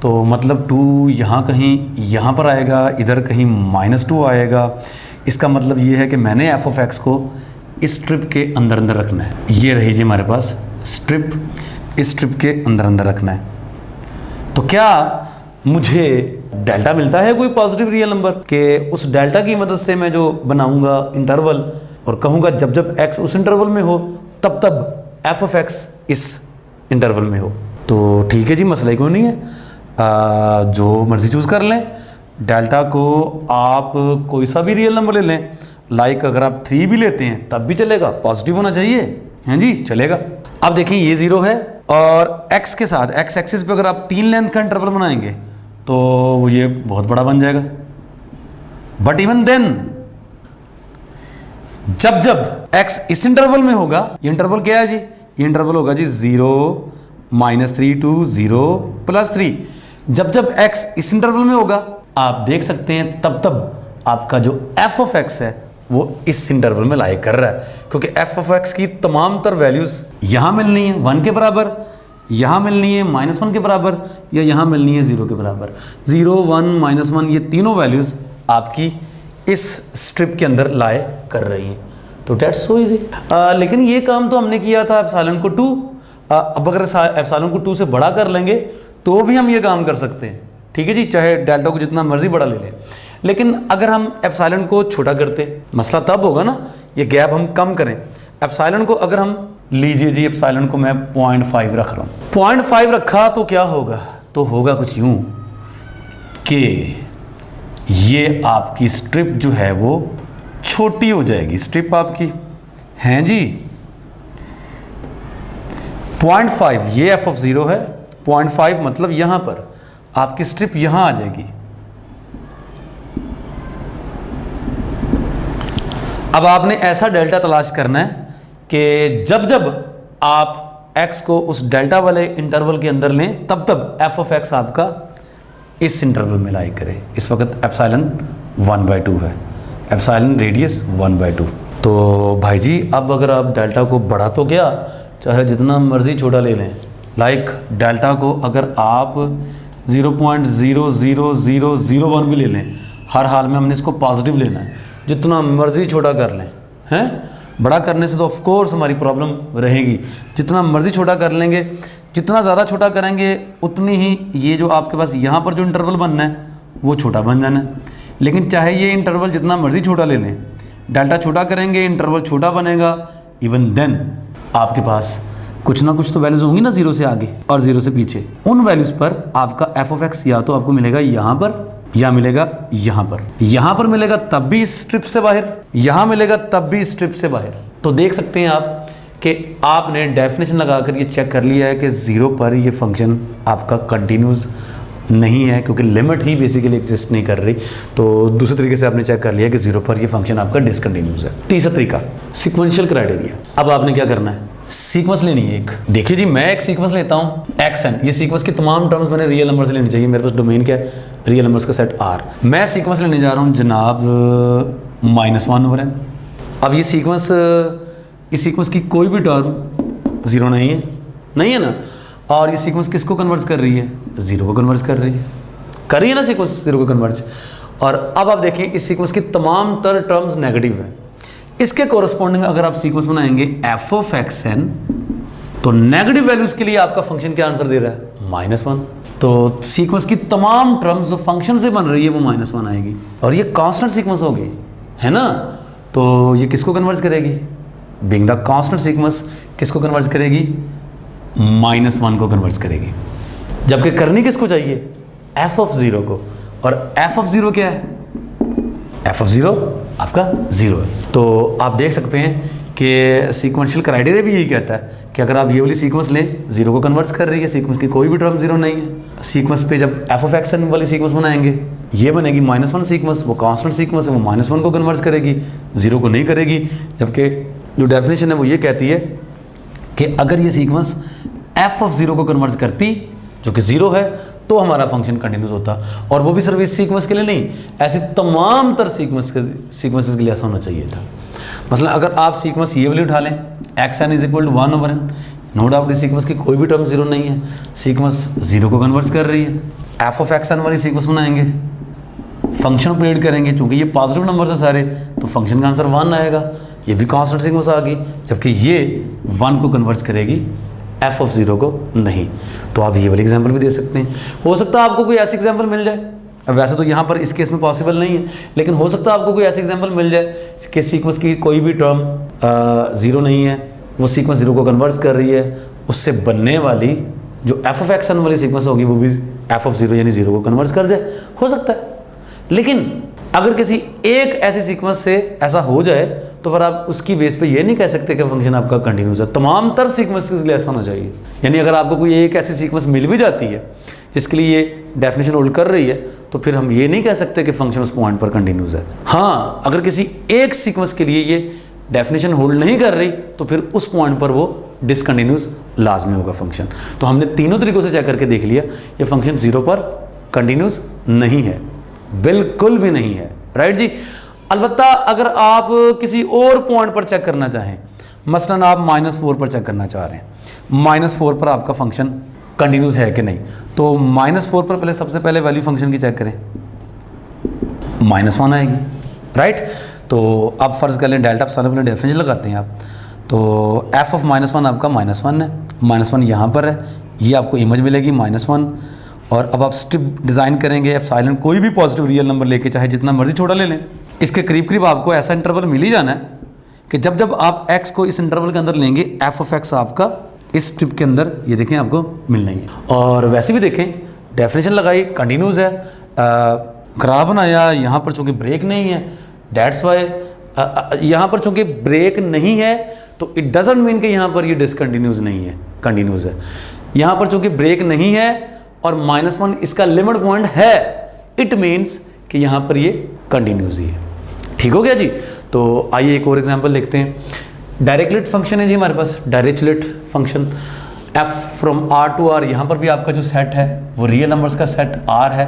तो मतलब 2 यहाँ कहीं यहाँ पर आएगा, इधर कहीं -2 आएगा। इसका मतलब ये है कि मैंने f ऑफ x को इस स्ट्रिप के अंदर अंदर रखना है। ये रही जी हमारे पास स्ट्रिप, इस स्ट्रिप के अंदर अंदर रखना है। तो क्या मुझे डेल्टा मिलता है कोई पॉजिटिव रियल नंबर के उस डेल्टा की मदद से मैं जो बनाऊंगा इंटरवल और कहूँगा जब जब x उस इंटरवल में हो तब तब f ऑफ x इस इंटरवल में हो। तो ठीक है जी, मसला ही कोई नहीं है, जो मर्जी चूज़ कर लें। डेल्टा को आप कोई सा भी रियल नंबर ले लें, लाइक अगर आप 3 भी लेते हैं तब भी चलेगा, पॉजिटिव होना चाहिए, हैं जी, चलेगा। अब देखिए ये 0 है और x के साथ x एक्सिस पे अगर आप 3 लेंथ का इंटरवल बनाएंगे तो वो ये बहुत बड़ा बन जाएगा। बट इवन देन जब जब x इस इंटरवल में होगा, ये इंटरवल क्या है जी, ये इंटरवल होगा जी 0 -3 to 0 +3। जब जब x इस इंटरवल में होगा आप देख सकते हैं तब तब आपका जो f ऑफ x है वो इस इंटरवल में लाई कर रहा है, क्योंकि f ऑफ x की तमाम तर वैल्यूज यहाँ मिलनी है 1 के बराबर, यहाँ मिलनी है -1 के बराबर, या यहाँ मिलनी है 0 के बराबर। 0 1 -1 ये तीनों वैल्यूज आपकी इस स्ट्रिप के अंदर लाए कर रही हैं। तो डेट्स सो इजी। लेकिन ये काम तो हमने किया था एप्सिलॉन को 2। अब अगर एप्सिलॉन को 2 से बड़ा कर लेंगे तो भी हम ये काम कर सकते हैं, ठीक है जी, चाहे डेल्टा को जितना मर्जी बड़ा ले लें। लेकिन अगर हम एप्सिलॉन को छोटा करते, मसला तब होगा ना, ये गैप हम कम करें। एप्सिलॉन को अगर हम, लीजिए जी एप्सिलॉन को मैं 0.5 रख रहा हूँ, 0.5 रखा तो क्या होगा, तो होगा कुछ यूँ कि ये आपकी स्ट्रिप जो है वो छोटी हो जाएगी। स्ट्रिप आपकी हैं जी 0.5, ये f ऑफ 0 है, 0.5 मतलब यहां पर आपकी स्ट्रिप यहां आ जाएगी। अब आपने ऐसा डेल्टा तलाश करना है कि जब जब आप x को उस डेल्टा वाले इंटरवल के अंदर लें तब तब f ऑफ x आपका इस इंटरवल में लाई करे। इस वक्त एप्सिलॉन 1/2 है, एप्सिलॉन रेडियस 1/2। तो भाई जी अब अगर आप डेल्टा को बढ़ा तो क्या, चाहे जितना मर्जी छोटा ले लें, लाइक डेल्टा को अगर आप 0.00001 भी ले लें, हर हाल में हमने इसको पॉजिटिव लेना है, जितना मर्जी छोटा कर लें, हैं बड़ा करने से तो ऑफ कोर्स हमारी प्रॉब्लम रहेगी। जितना मर्जी छोटा कर लेंगे, जितना ज़्यादा छोटा करेंगे उतनी ही ये जो आपके पास यहाँ पर जो इंटरवल बनना है वो छोटा बन जाना है। लेकिन चाहे ये इंटरवल जितना मर्जी छोटा ले लें, डेल्टा छोटा करेंगे इंटरवल छोटा बनेगा, इवन देन आपके पास कुछ ना कुछ तो वैल्यूज होंगी ना 0 से आगे और 0 से पीछे। उन वैल्यूज पर आपका f ऑफ x या तो आपको मिलेगा यहाँ पर या मिलेगा यहाँ पर। यहाँ पर मिलेगा तब भी इस स्ट्रिप से बाहर, यहाँ मिलेगा तब भी इस स्ट्रिप से बाहर। तो देख सकते हैं आप कि आपने डेफिनेशन लगाकर ये चेक कर लिया है कि 0 पर ये फंक्शन आपका कंटिन्यूस नहीं है, क्योंकि लिमिट ही बेसिकली एग्जिस्ट नहीं कर रही। तो दूसरे तरीके से आपने चेक कर लिया कि 0 पर ये फंक्शन आपका डिसकंटिन्यूस है। तीसरा तरीका सिक्वेंशियल क्राइटेरिया। अब आपने क्या करना है, सीक्वेंस लेनी है एक। देखिए जी, मैं एक सीक्वेंस लेता हूँ xn, ये सीक्वेंस की तमाम टर्म्स मैंने रियल नंबर से लेनी चाहिए। मेरे पास डोमेन क्या है, रियल नंबर्स का सेट R। मैं सीक्वेंस लेने जा रहा हूँ जनाब -1/n। अब ये सीक्वेंस, इस सीक्वेंस की कोई भी टर्म 0 नहीं है ना, और ये सीक्वेंस किसको कन्वर्ट कर रही है, 0 को कन्वर्ट कर रही है ना सीक्वेंस 0 को कन्वर्ट। और अब आप देखिए इस सीक्वेंस की तमाम तर टर्म्स नेगेटिव है। इसके कोरस्पॉन्डिंग अगर आप सीक्वेंस बनाएंगे f(xn), तो नेगेटिव वैल्यूज के लिए आपका फंक्शन क्या आंसर दे रहा है, -1। तो सीक्वेंस की तमाम टर्म्स जो फंक्शन से बन रही है वो -1 आएगी, और ये कांस्टेंट सीक्वेंस होगी, है ना। तो ये किसको कन्वर्ट करेगी, बीइंग द कांस्टेंट सीक्वेंस किसको कन्वर्ट करेगी, -1 को कन्वर्ट करेगी। जबकि करनी किसको चाहिए, f(0) को, और f(0) क्या है, f(0) आपका 0 है। तो आप देख सकते हैं कि सीक्वेंशियल क्राइटेरिया भी यही कहता है कि अगर आप ये वाली सीक्वेंस लें, 0 को कन्वर्ट कर रही है, सीक्वेंस की कोई भी टर्म 0 नहीं है। सीक्वेंस पे जब f(xn) वाली सीक्वेंस बनाएंगे, ये बनेगी -1 सीक्वेंस, वो कांस्टेंट सीक्वेंस है, वो -1 को कन्वर्ट करेगी, 0 को नहीं करेगी। जबकि जो डेफिनेशन है वो ये कहती है कि अगर ये सीक्वेंस f(0) को कन्वर्ट करती, जो कि 0 है, तो हमारा फंक्शन कंटिन्यूस होता। और वो भी सिर्फ इस सीक्वेंस के लिए नहीं, ऐसे तमाम तर सीक्वेंसेस के लिए ऐसा होना चाहिए था। मसलन अगर आप सीक्वेंस ये वाली उठा लें, xn = 1/n, नो डाउट इस सीक्वेंस की कोई भी टर्म 0 नहीं है, सीक्वेंस 0 को कन्वर्ट कर रही है। f(xn) वाली सीक्वेंस बनाएंगे, फंक्शन ऑपरेट करेंगे, चूंकि ये पॉजिटिव नंबर है सारे, तो फंक्शन का आंसर 1 आएगा। ये भी कांस्टेंट सीक्वेंस आ गई, जबकि ये 1 को कन्वर्ट करेगी, f(0) को नहीं। तो आप ये वाली एग्जांपल भी दे सकते हैं। हो सकता है आपको कोई ऐसी एग्जांपल मिल जाए, अब वैसे तो यहाँ पर इस केस में पॉसिबल नहीं है, लेकिन हो सकता है आपको कोई ऐसी एग्जांपल मिल जाए कि सीक्वेंस की कोई भी टर्म 0 नहीं है, वो सीक्वेंस 0 को कन्वर्ट कर रही है, उससे बनने वाली जो f(xn) वाली सीक्वेंस होगी वो भी f(0) यानी 0 को कन्वर्ट कर जाए, हो सकता है। लेकिन अगर किसी एक ऐसी सीक्वेंस से ऐसा हो जाए, तो फिर आप उसकी बेस पे ये नहीं कह सकते कि फंक्शन आपका कंटिन्यूस है। तमाम तर सीक्वेंसेस के लिए ऐसा होना चाहिए। यानी अगर आपको कोई एक ऐसी सीक्वेंस मिल भी जाती है जिसके लिए ये डेफिनेशन होल्ड कर रही है, तो फिर हम ये नहीं कह सकते कि फंक्शन उस पॉइंट पर कंटिन्यूस है। हाँ, अगर किसी एक सीक्वेंस के लिए ये डेफिनेशन होल्ड नहीं कर रही, तो फिर उस पॉइंट पर वो डिसकंटिन्यूस लाजमी होगा फंक्शन। तो हमने तीनों तरीकों से चेक करके देख लिया, ये फंक्शन 0 पर कंटिन्यूस नहीं है, बिल्कुल भी नहीं है, राइट जी। अलबत्ता अगर आप किसी और पॉइंट पर चेक करना चाहें, मसलन आप -4 पर चेक करना चाह रहे हैं, -4 पर आपका फंक्शन कंटिन्यूस है कि नहीं, तो -4 पर पहले सबसे पहले वैल्यू फंक्शन की चेक करें, -1 आएगी, राइट। तो अब फर्ज कर लें डेल्टा एप्सिलॉन अपने डेफिनेशन लगाते हैं आप, तो f(-1) आपका -1 है, -1 यहाँ पर है, ये आपको इमेज मिलेगी -1। और अब आप स्ट्रिप डिज़ाइन करेंगे, एप्सिलॉन कोई भी पॉजिटिव रियल नंबर लेके, चाहे जितना मर्जी छोटा ले लें, इसके करीब करीब आपको ऐसा इंटरवल मिल ही जाना है कि जब जब आप x को इस इंटरवल के अंदर लेंगे, f(x) आपका इस स्ट्रिप के अंदर, ये देखें, आपको मिलना ही है। और वैसे भी देखें, डेफिनेशन लगाई, कंटिन्यूस है, ग्राफ बनाया, यहाँ पर चूँकि ब्रेक नहीं है, डेट्स वाई यहाँ पर चूँकि ब्रेक नहीं है, तो इट डजंट मीन कि यहाँ पर ये डिसकंटिन्यूस नहीं है, कंटिन्यूस है। यहाँ पर चूँकि ब्रेक नहीं है और -1 इसका लिमिट पॉइंट है, इट मीन्स कि यहाँ पर ये कंटिन्यूस ही है। ठीक हो गया जी। तो आइए एक और एग्जांपल देखते हैं। डायरेक्टलिट फंक्शन है जी हमारे पास, डायरेक्टलिट फंक्शन f(r) to r, यहाँ पर भी आपका जो सेट है वो रियल नंबर्स का सेट r है,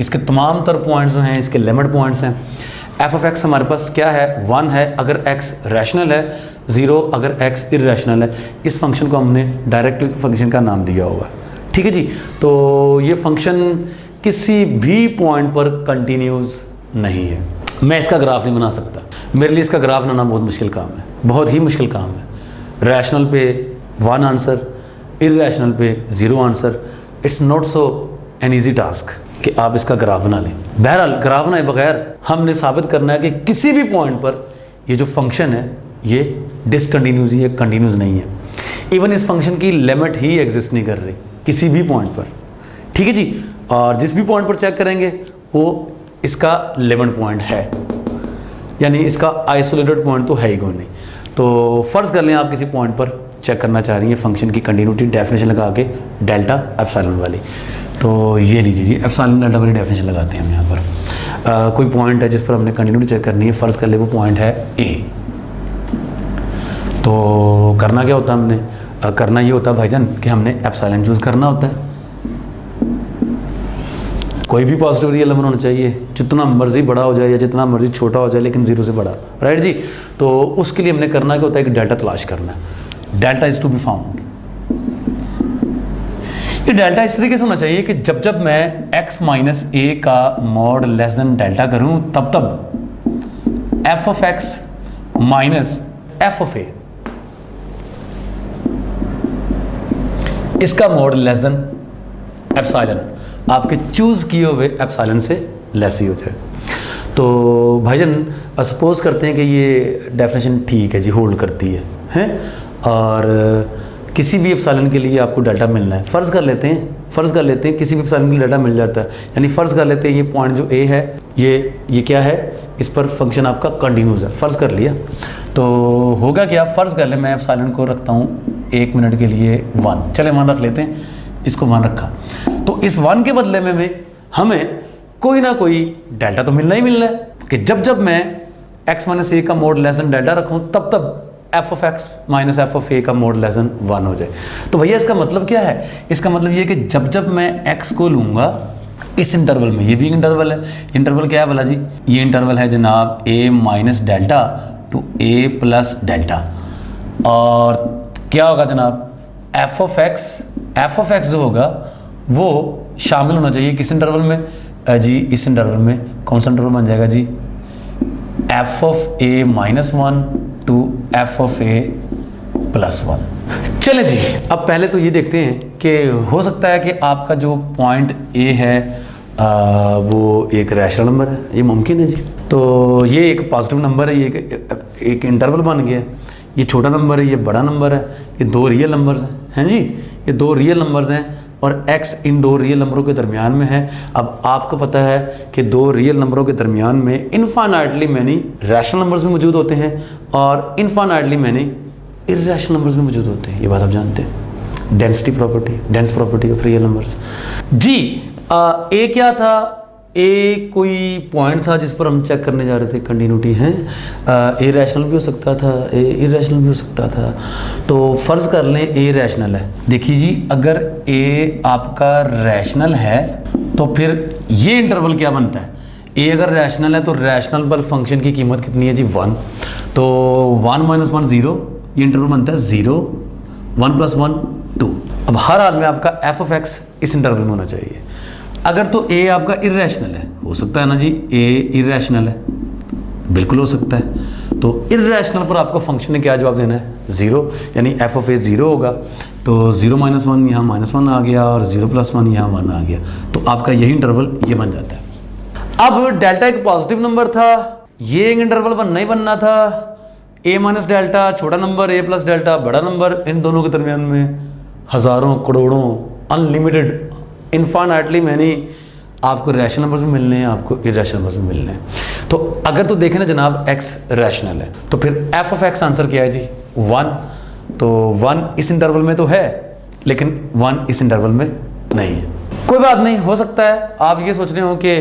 इसके तमाम तर पॉइंट्स जो हैं इसके लिमिट पॉइंट्स हैं। f(x) हमारे पास क्या है, 1 है अगर x रैशनल है, 0 अगर x इरेशनल है। इस फंक्शन को हमने डायरेक्टलिट फंक्शन का नाम दिया हुआ है, ठीक है जी। तो ये फंक्शन किसी भी पॉइंट पर कंटिन्यूस नहीं है। मैं इसका ग्राफ नहीं बना सकता, मेरे लिए इसका ग्राफ बनाना बहुत मुश्किल काम है, बहुत ही मुश्किल काम है। रैशनल पे 1 आंसर, इरेशनल पे 0 answer, it's not so an easy task कि आप इसका ग्राफ बना लें। बहरहाल ग्राफ बनाए बगैर हमने साबित करना है कि किसी भी पॉइंट पर ये जो फंक्शन है ये डिसकंटिन्यूस ही है, कंटिन्यूस नहीं है। इवन इस फंक्शन की लिमिट ही एग्जिस्ट नहीं कर रही किसी भी पॉइंट पर, ठीक है जी। और जिस भी पॉइंट पर चेक करेंगे वो इसका लिमिट पॉइंट है, यानी इसका आइसोलेटेड पॉइंट तो है ही कोई नहीं। तो फर्ज कर लें आप किसी पॉइंट पर चेक करना चाह रही हैं फंक्शन की कंटिन्यूटी, डेफिनेशन लगा के डेल्टा एप्सिलॉन वाली, तो ये लीजिए जी, एप्सिलॉन डेल्टा वाली डेफिनेशन लगाते हैं हम यहाँ पर। कोई पॉइंट है जिस पर हमने कंटिन्यूटी चेक करनी है, फ़र्ज़ कर ले वो पॉइंट है ए। तो करना क्या होता है हमने, करना ये होता है भाईजान कि हमने एप्सिलॉन चूज़ करना होता है। कोई भी पॉजिटिव रियल नंबर होना चाहिए, जितना मर्जी बड़ा हो जाए या जितना मर्जी छोटा हो जाए, लेकिन जीरो से बड़ा, राइट जी। तो उसके लिए हमने करना क्या होता है कि डेल्टा तलाश करना है। Delta is to be found. ये डेल्टा इस तरीके से होना चाहिए कि जब जब मैं x माइनस ए का मॉड लेस देन डेल्टा करूं तब तब f of x minus f of A इसका मॉड लेस देन एप्सिलॉन, आपके चूज किए हुए एप्सिलॉन से लेस ही हो जाए। तो भाईजान सपोज करते हैं कि ये डेफिनेशन ठीक है जी, होल्ड करती है हैं, और किसी भी एप्सिलॉन के लिए आपको डेल्टा मिलना है। फ़र्ज़ कर लेते हैं किसी भी एप्सिलॉन के लिए डेल्टा मिल जाता है, यानी फ़र्ज़ कर लेते हैं ये पॉइंट जो ए है ये क्या है, इस पर फंक्शन आपका कंटिन्यूस है, फ़र्ज़ कर लिया। तो होगा क्या, फ़र्ज़ कर ले मैं एप्सिलॉन को रखता हूँ 1 मिनट के लिए 1, चले 1 रख लेते हैं, इसको 1 रखा। तो इस 1 के बदले में हमें कोई ना कोई डेल्टा तो मिलना ही मिलना है कि जब जब मैं x माइनस ए का मोड लेस देन डेल्टा रखूँ तब तब f of x minus f of a का मोड लेस देन 1 हो जाए। तो भैया इसका मतलब क्या है, इसका मतलब ये कि जब जब मैं x को लूँगा इस इंटरवल में, ये भी इंटरवल है, इंटरवल क्या है भला जी, ये इंटरवल है जनाब a minus delta two a plus delta, और क्या होगा जनाब f ऑफ x जो होगा वो शामिल होना चाहिए किस इंटरवल में जी, इस इंटरवल में। कौन सा इंटरवल बन जाएगा जी, f of a minus 1 to f of a plus 1। चले जी, अब पहले तो ये देखते हैं कि हो सकता है कि आपका जो पॉइंट a है वो एक रैशनल नंबर है, ये मुमकिन है जी। तो ये एक पॉजिटिव नंबर है, ये एक इंटरवल बन गया, ये छोटा नंबर है, ये बड़ा नंबर है, ये 2 रियल नंबर्स हैं जी, ये 2 रियल नंबर्स हैं और x इन 2 रियल नंबरों के दरमियान में है। अब आपको पता है कि 2 रियल नंबरों के दरमियान में इनफाइनाइटली मैनी रैशनल नंबर्स भी मौजूद होते हैं और इनफाइनाइटली मैनी इर्रेशनल नंबर्स भी मौजूद होते हैं, ये बात आप जानते हैं। Dense property of real numbers जी। ए क्या था, ए कोई पॉइंट था जिस पर हम चेक करने जा रहे थे कंटिन्यूटी है। ए रैशनल भी हो सकता था, ए इरेशनल भी हो सकता था। तो फ़र्ज़ कर लें ए रैशनल है। देखिए जी, अगर ए आपका रैशनल है तो फिर ये इंटरवल क्या बनता है, ए अगर रैशनल है तो रैशनल पर फंक्शन की कीमत कितनी है जी 1, तो 1 माइनस 1 0, ये इंटरवल बनता है 0, 1 प्लस 1 2। अब हर हाल में आपका f ऑफ x इस इंटरवल में होना चाहिए। अगर तो a आपका इर्रेशनल है, हो सकता है ना जी, a इर्रेशनल है, बिल्कुल हो सकता है। तो इर्रेशनल पर आपको फंक्शन ने क्या जवाब देना है, 0, यानी f ऑफ a 0 होगा। तो 0 माइनस 1 यहाँ माइनस 1 आ गया और 0 प्लस 1 यहाँ 1 आ गया, तो आपका यही इंटरवल ये बन जाता है। अब डेल्टा एक पॉजिटिव नंबर था, ये एक इंटरवल बनना ही बनना था। a माइनस डेल्टा छोटा नंबर, a प्लस डेल्टा बड़ा नंबर, इन दोनों के दरमियान में हज़ारों करोड़ों अनलिमिटेड इनफाइनाइटली मैनी आपको रैशनल नंबर्स भी मिलने हैं, आपको इरेशनल नंबर्स भी मिलने हैं। तो अगर तो देखें ना जनाब x रैशनल है तो फिर f ऑफ x आंसर क्या है जी 1। तो 1 इस इंटरवल में तो है लेकिन 1 इस इंटरवल में नहीं है। कोई बात नहीं, हो सकता है आप ये सोच रहे हो कि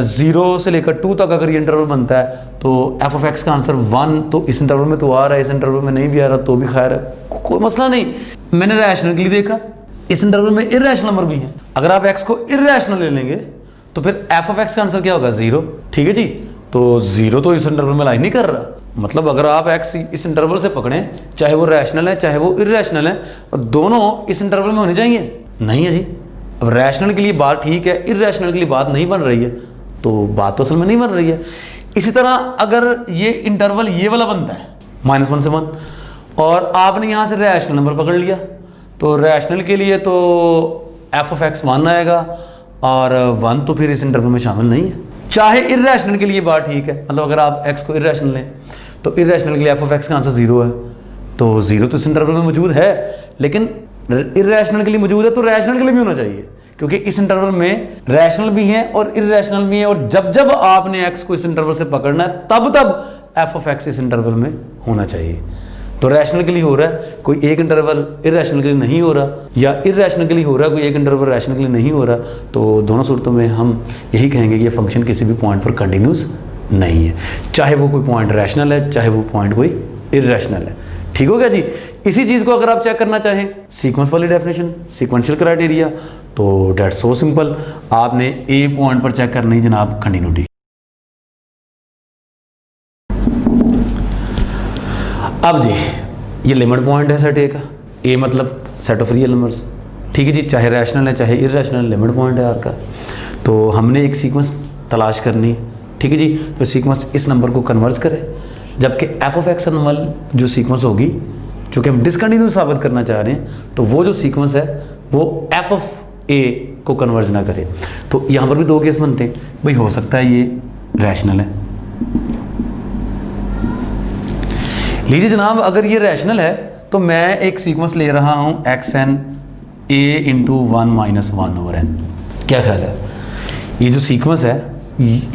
0 से लेकर 2 तक अगर ये इंटरवल बनता है तो f ऑफ x का आंसर 1 तो इस इंटरवल में तो आ रहा है, इस इंटरवल में नहीं भी आ रहा तो भी खैर है, कोई मसला नहीं। मैंने रैशनल के लिए देखा, इस इंटरवल में इर्रेशनल नंबर भी है। अगर आप x को इर्रेशनल ले लेंगे तो फिर f ऑफ x का आंसर क्या होगा 0, ठीक है जी। तो 0 तो इस इंटरवल में लाइन नहीं कर रहा, मतलब अगर आप x इस इंटरवल से पकड़ें, चाहे वो रैशनल है चाहे वो इर्रेशनल है, और दोनों इस इंटरवल में होने चाहिए, नहीं है जी। अब रैशनल के लिए बात ठीक है, इर्रेशनल के लिए बात नहीं बन रही है, तो बात तो असल में नहीं बन रही है। इसी तरह अगर ये इंटरवल ये वाला बनता है -1 से 1 और आपने यहाँ से रैशनल नंबर पकड़ लिया, तो रैशनल के लिए तो f ऑफ x 1 आएगा और 1 तो फिर इस इंटरवल में शामिल नहीं है। चाहे इर्रेशनल के लिए बात ठीक है, मतलब अगर आप x को इर्रेशनल लें तो इर्रेशनल के लिए f ऑफ x का आंसर 0 है, तो 0 तो इस इंटरवल में मौजूद है, लेकिन इर्रेशनल के लिए मौजूद है तो रैशनल के लिए भी होना चाहिए, क्योंकि इस इंटरवल में रैशनल भी है और इर्रेशनल भी है, और जब जब आपने x को इस इंटरवल से पकड़ना है तब तब f ऑफ x इस इंटरवल में होना चाहिए। तो रैशनल के लिए हो रहा है, कोई एक इंटरवल इर्रेशनल के लिए नहीं हो रहा, या इर्रेशनल के लिए हो रहा है, कोई एक इंटरवल रैशनल के लिए नहीं हो रहा, तो दोनों सूरतों में हम यही कहेंगे कि ये फंक्शन किसी भी पॉइंट पर कंटिन्यूस नहीं है, चाहे वो कोई पॉइंट रैशनल है चाहे वो पॉइंट कोई इर्रेशनल है। ठीक हो गया जी। इसी चीज़ को अगर आप चेक करना चाहें सीक्वेंस वाली डेफिनेशन, सीक्वेंशियल क्राइटेरिया, तो डेट्स सो सिंपल। आपने ए पॉइंट पर चेक करनी है जनाब कंटिन्यूटी। अब जी ये लिमिट पॉइंट है सेट ए का, ए मतलब सेट ऑफ रियल नंबर्स, ठीक है जी, चाहे रैशनल है चाहे इरेशनल, लिमिट पॉइंट है आपका। तो हमने एक सीक्वेंस तलाश करनी है, ठीक है जी, तो सीक्वेंस इस नंबर को कन्वर्स करे, जबकि एफ ऑफ एक्स वाली जो सीक्वेंस होगी, चूँकि हम डिसकंटिन्यूस साबित करना चाह रहे हैं, तो वो जो सीक्वेंस है वो एफ ऑफ ए को कन्वर्स ना करे। तो यहाँ पर भी दो केस बनते हैं, भाई हो सकता है ये रैशनल है, लीजिए जनाब, अगर ये रैशनल है तो मैं एक सीक्वेंस ले रहा हूँ X N A into 1 minus 1 over N. क्या ख्याल है, ये जो सीक्वेंस है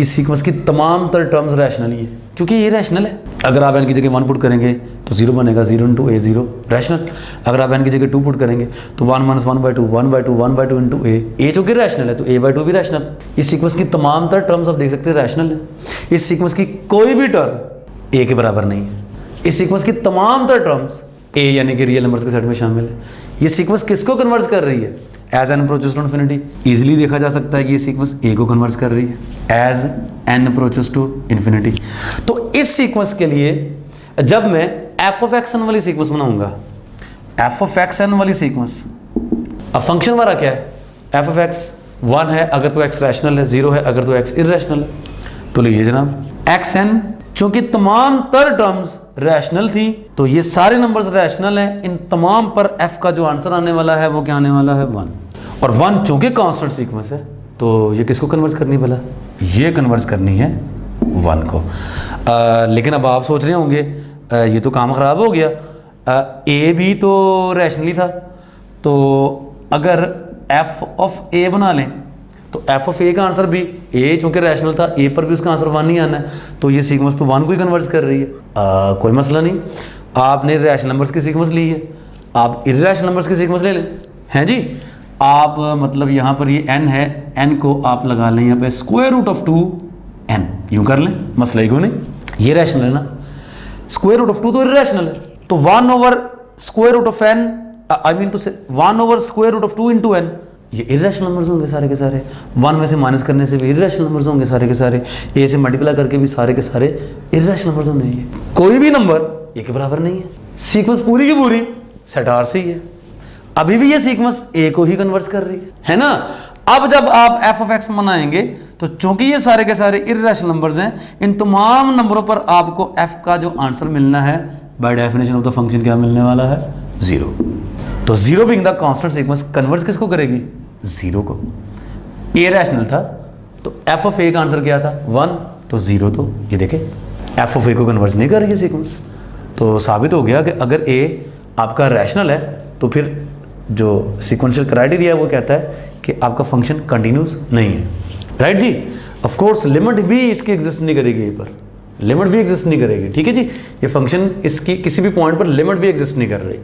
इस सीक्वेंस की तमाम तर टर्म्स रैशनल ही है, क्योंकि ये रैशनल है। अगर आप एन की जगह 1 पुट करेंगे तो 0 बनेगा, 0 इंटू ए 0 रैशनल। अगर आप एन की जगह 2 पुट करेंगे तो 1 माइनस 1/2 1/2 1/2 इंटू ए चूँकि रैशनल है तो a/2 भी रैशनल। इस सीक्वेंस की तमाम तर टर्म्स आप देख सकते हैं रैशनल है। इस सीक्वेंस की कोई भी टर्म ए के बराबर नहीं है। इस सीक्वेंस की तमाम तर टर्म्स ए यानी कि रियल नंबर्स के सेट में शामिल है। ये सीक्वेंस किसको कन्वर्ट कर रही है, as N approaches to infinity. Easily देखा जा सकता है कि ये सीक्वेंस ए को कन्वर्ट कर रही है as N approaches to infinity. तो इस सीक्वेंस के लिए जब मैं एफ ऑफ एक्स एन वाली सीक्वेंस बनाऊंगा, एफ ऑफ एक्स एन वाली सीक्वेंस, अब फंक्शन वाला क्या है, एफ ऑफ एक्स 1 है अगर तो एक्स रैशनल है, 0 है अगर तो एक्स इरेशनल है। तो लीजिए जनाब एक्स एन, चूंकि तमाम तर टर्म्स रैशनल थी तो ये सारे नंबर्स रैशनल हैं, इन तमाम पर f का जो आंसर आने वाला है वो क्या आने वाला है 1। और 1 चूंकि कांस्टेंट सीक्वेंस है तो ये किसको कन्वर्ट करनी भला, ये कन्वर्ट करनी है 1 को। लेकिन अब आप सोच रहे होंगे ये तो काम ख़राब हो गया, a भी तो रैशनली था, तो अगर f ऑफ a बना लें तो एफ ऑफ ए का आंसर भी, ए चूंकि रैशनल था ए पर भी उसका आंसर 1 ही आना है, तो ये सीक्वेंस तो 1 को ही कन्वर्ट कर रही है। कोई मसला नहीं, आपने रैशनल नंबर्स की सीक्वेंस ली है, आप इरेशनल नंबर्स की सीक्वेंस ले लें, हैं जी। आप मतलब यहाँ पर ये n है, n को आप लगा लें यहाँ पे स्क्वायर रूट ऑफ 2n, यूँ कर लें, मसला ही क्यों नहीं, ये रैशनल है ना, स्क्वायर रूट ऑफ 2 तो इरेशनल है, तो 1 over square root of n, I mean to say 1 over square root of 2 into n, ये इरेशनल नंबर्स होंगे सारे के सारे। 1 में से माइनस करने से भी इरेशनल नंबर्स होंगे सारे के सारे, ए से मल्टीप्लाई करके भी सारे के सारे इरेशनल नंबर्स होंगे। कोई भी नंबर ए के बराबर नहीं है। सीक्वेंस पूरी की पूरी सेट आर से ही है, अभी भी ये सीक्वेंस ए को ही कन्वर्ट कर रही है ना। अब जब आप एफ ऑफ एक्स बनाएंगे तो चूंकि ये सारे के सारे इरेशनल नंबर्स हैं, इन तमाम नंबरों पर आपको एफ का जो आंसर मिलना है by definition of the function क्या मिलने वाला है, 0। तो 0 being the constant sequence convert किसको करेगी, 0 को। ए रैशनल था तो एफ ऑफ ए का आंसर क्या था 1, तो 0, तो ये देखें एफ ऑफ ए को कन्वर्ट नहीं कर रही है सीक्वेंस। तो साबित हो गया कि अगर ए आपका रैशनल है तो फिर जो सीक्वेंशियल क्राइटेरिया है वो कहता है कि आपका फंक्शन कंटिन्यूस नहीं है, राइट जी। ऑफ कोर्स लिमिट भी इसकी एग्जिस्ट नहीं करेगी, ये पर लिमिट भी एग्जिस्ट नहीं करेगी, ठीक है जी। ये फंक्शन इसकी किसी भी पॉइंट पर लिमिट भी एग्जिस्ट नहीं कर रही।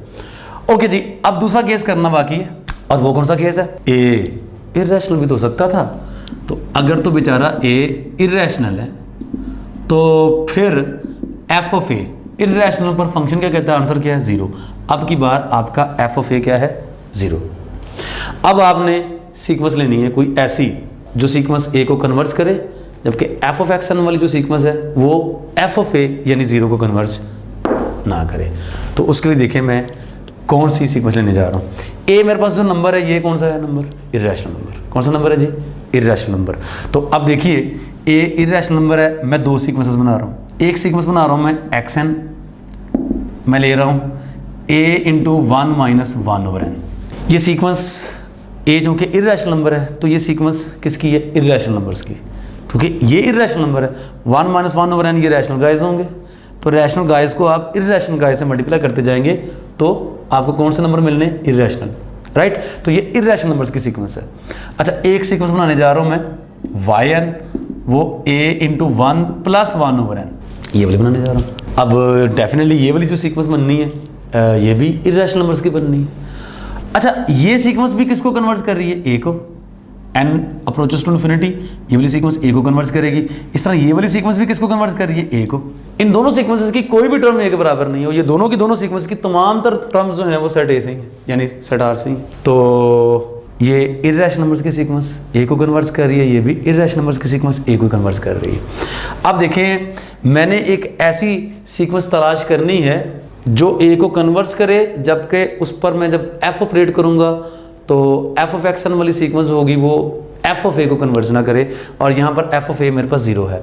ओके जी, अब दूसरा केस करना बाकी है, और वो कौन सा केस है, ए इरेशनल भी तो सकता था। तो अगर तो बेचारा ए इरेशनल है तो फिर एफ ऑफ ए इरेशनल पर फंक्शन क्या कहता है, आंसर क्या है, 0। अब की बार आपका एफ ऑफ ए क्या है, 0। अब आपने सीक्वेंस लेनी है कोई ऐसी जो सीक्वेंस ए को कन्वर्ट करे, जबकि एफ ऑफ एक्स एन वाली जो सीक्वेंस है वो एफ ऑफ ए यानी 0 को कन्वर्ट ना करे। तो उसके लिए देखें मैं कौन सी सीक्वेंस लेने जा रहा हूँ। ए मेरे पास जो नंबर है ये कौन सा है नंबर, इरेशनल नंबर। कौन सा नंबर है जी, इरेशनल नंबर। तो अब देखिए ए इरेशनल नंबर है, मैं 2 सीक्वेंसेस बना रहा हूँ। एक सीक्वेंस बना रहा हूँ मैं एक्स एन, मैं ले रहा हूँ ए इंटू 1 माइनस 1 ओवर एन। ये सीक्वेंस ए जो कि इरेशनल नंबर है तो ये सीक्वेंस किसकी है, इरेशनल नंबर्स की, क्योंकि ये इरेशनल नंबर है। 1 माइनस 1 ओवर एन ये रैशनल गाइज होंगे, तो रैशनल गाइज को आप इरेशनल गाइज से मल्टीप्लाई करते जाएंगे तो आपको कौन से नंबर मिलने, इरेशनल, राइट। तो ये इरेशनल नंबर्स की सीक्वेंस है। अच्छा, एक सीक्वेंस बनाने जा रहा हूँ मैं वाई एन, वो ए इंटू 1 प्लस 1 ओवर एन, ये वाली बनाने जा रहा हूँ। अब डेफिनेटली ये वाली जो सीक्वेंस बननी है ये भी इरेशनल नंबर्स की बननी है। अच्छा, ये सीक्वेंस भी किसको कन्वर्ट कर रही है, ए को, n अप्रोचेस टू इन्फिनिटी, ये वाली सीक्वेंस a को कन्वर्ट करेगी। इस तरह ये वाली सीक्वेंस भी किसको कन्वर्ट कर रही है, a को। इन दोनों सीक्वेंसेस की कोई भी टर्म a के बराबर नहीं है, और ये दोनों की दोनों सीक्वेंस की तमाम टर्म्स जो हैं वो सेट a से ही है, यानी सेट R से ही। तो ये इर्रेशनल नंबर्स की सीक्वेंस a को कन्वर्ट कर रही है, ये भी इर्रेशनल नंबर्स की सीक्वेंस a को कन्वर्ट कर रही है। अब देखें, मैंने एक ऐसी सीक्वेंस तलाश करनी है जो a को कन्वर्ट करे, जबकि उस पर मैं जब f ऑपरेट करूंगा तो f ऑफ एक्स एन वाली सीक्वेंस होगी वो f ऑफ a को कन्वर्ट ना करे, और यहाँ पर f ऑफ a मेरे पास 0 है।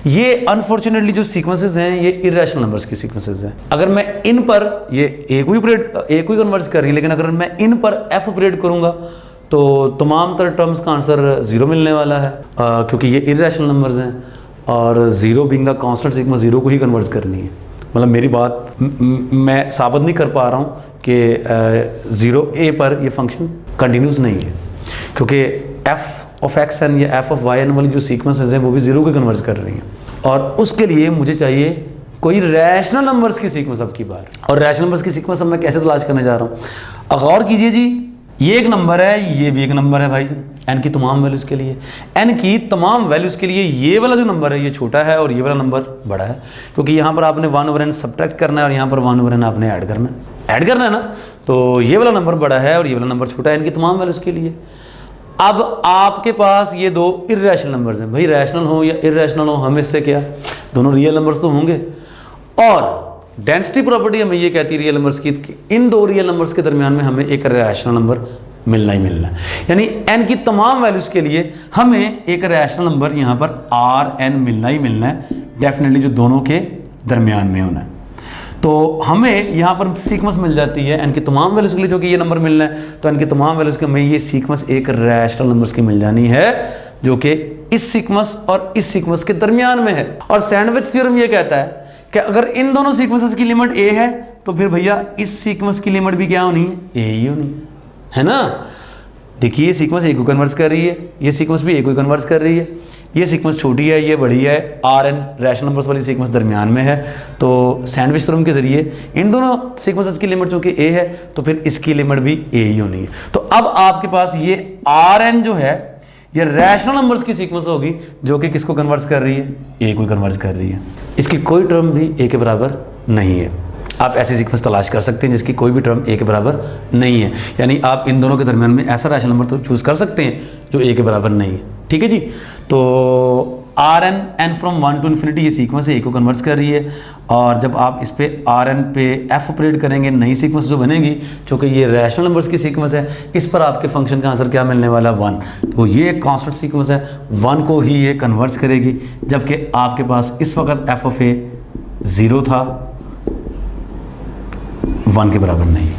ये अनफॉर्चुनेटली जो सीक्वेंसेस हैं ये इर्रेशनल नंबर्स की सीक्वेंसेस हैं। अगर मैं इन पर ये a को ही कन्वर्ट कर रही है, लेकिन अगर मैं इन पर f ऑपरेट करूंगा तो तमाम तरह टर्म्स का आंसर 0 मिलने वाला है, क्योंकि ये इर्रेशनल नंबर्स हैं, और 0 बीइंग द कांस्टेंट सीक्वेंस 0 को ही कन्वर्ट करनी है। मतलब मेरी बात मैं साबित नहीं कर पा रहा हूँ कि 0a पर ये फंक्शन कंटिन्यूस नहीं है, क्योंकि f ऑफ एक्स एन या f ऑफ वाई एन वाली जो सीक्वेंसेज हैं वो भी 0 को कन्वर्ट कर रही हैं, और उसके लिए मुझे चाहिए कोई रैशनल नंबर्स की सीक्वेंस अब की बार। और रैशनल नंबर्स की सीक्वेंस अब मैं कैसे तलाश करने जा रहा हूँ, गौर कीजिए जी, ये एक नंबर है, ये भी एक नंबर है भाई, n की तमाम वैल्यूज़ के लिए, n की तमाम वैल्यूज़ के लिए ये वाला जो नंबर है ये छोटा है और ये वाला नंबर बड़ा है, क्योंकि यहाँ पर आपने 1/n सब्ट्रैक्ट करना है और यहाँ पर 1/n आपने ऐड करना है ना, तो ये वाला नंबर बड़ा है और ये वाला नंबर छोटा है n की तमाम वैल्यूज़ के लिए। अब आपके पास ये दो इर्रेशनल नंबर्स हैं, भाई रैशनल हो या इर्रेशनल हो हमें इससे क्या, दोनों रियल नंबर्स तो होंगे। और डेंसिटी प्रॉपर्टी हमें ये कहती है रियल नंबर्स की, इन दो रियल नंबर्स के दरमियान में हमें एक रैशनल नंबर मिलना ही मिलना है, यानी n की तमाम वैल्यूज़ के लिए हमें एक रैशनल नंबर यहाँ पर Rn मिलना ही मिलना है, डेफिनेटली जो दोनों के दरमियान में होना है। तो हमें यहाँ पर सीक्वेंस मिल जाती है n की तमाम वैल्यूज़ के लिए, जो कि ये नंबर मिलना है, तो n की तमाम वैल्यूज़ के हमें ये सीक्वेंस एक रैशनल नंबर्स की मिल जानी है, जो कि इस सीक्वेंस और इस सीक्वेंस के दरमियान में है। और सैंडविच थ्योरम ये कहता है कि अगर इन दोनों सीक्वेंसेस की लिमिट a है तो फिर भैया इस सीक्वेंस की लिमिट भी क्या होनी है, a ही होनी है ना। देखिए ये सीक्वेंस a को कन्वर्ट कर रही है, ये सीक्वेंस भी a को कन्वर्ट कर रही है, ये सीक्वेंस छोटी है, ये बड़ी है, Rn रैशनल नंबर्स वाली सीक्वेंस दरमियान में है। तो सैंडविच थ्योरम के जरिए इन दोनों सीक्वेंसेस की लिमिट चूंकि a है तो फिर इसकी लिमिट भी a ही होनी है। तो अब आपके पास ये Rn जो है ये रैशनल नंबर्स की सीक्वेंस होगी, जो कि किसको कन्वर्ट कर रही है, a को कन्वर्ट कर रही है। इसकी कोई टर्म भी a के बराबर नहीं है। आप ऐसी सीक्वेंस तलाश कर सकते हैं जिसकी कोई भी टर्म a के बराबर नहीं है, यानी आप इन दोनों के दरमियान में ऐसा रैशनल नंबर तो चूज़ कर सकते हैं जो a के बराबर नहीं है। ठीक है जी। तो Rn n from 1 to infinity ये सीक्वेंस a को कन्वर्ट कर रही है, और जब आप इस पे Rn पे f ऑपरेट करेंगे नई सीक्वेंस जो बनेगी, चूँकि ये रैशनल नंबर्स की सीक्वेंस है, इस पर आपके फंक्शन का आंसर क्या मिलने वाला 1। तो ये एक कांस्टेंट सीक्वेंस है, 1 को ही ये कन्वर्ट करेगी, जबकि आपके पास इस वक्त f ऑफ a 0 था, 1 के बराबर नहीं।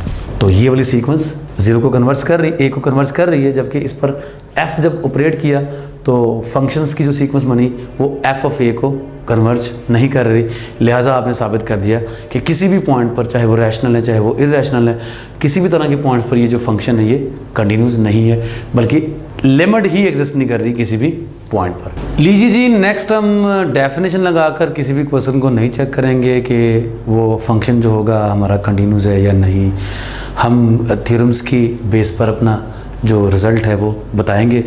तो ये वाली सीक्वेंस 0 को कन्वर्ट कर रही, a को कन्वर्ट कर रही है, जबकि इस पर f जब ऑपरेट किया तो फंक्शंस की जो सीक्वेंस बनी वो f ऑफ a को कन्वर्ट नहीं कर रही। लिहाजा आपने साबित कर दिया कि किसी भी पॉइंट पर, चाहे वो रैशनल है चाहे वो इर्रेशनल है, किसी भी तरह के पॉइंट्स पर ये जो फंक्शन है ये कंटिन्यूस नहीं है, बल्कि लिमिट ही एग्जिस्ट नहीं कर रही किसी भी पॉइंट पर। लीजिए जी, नेक्स्ट हम डेफिनेशन लगाकर किसी भी क्वेश्चन को नहीं चेक करेंगे कि वो फंक्शन जो होगा हमारा कंटिन्यूस है या नहीं, हम थ्योरम्स की बेस पर अपना जो रिज़ल्ट है वो बताएंगे।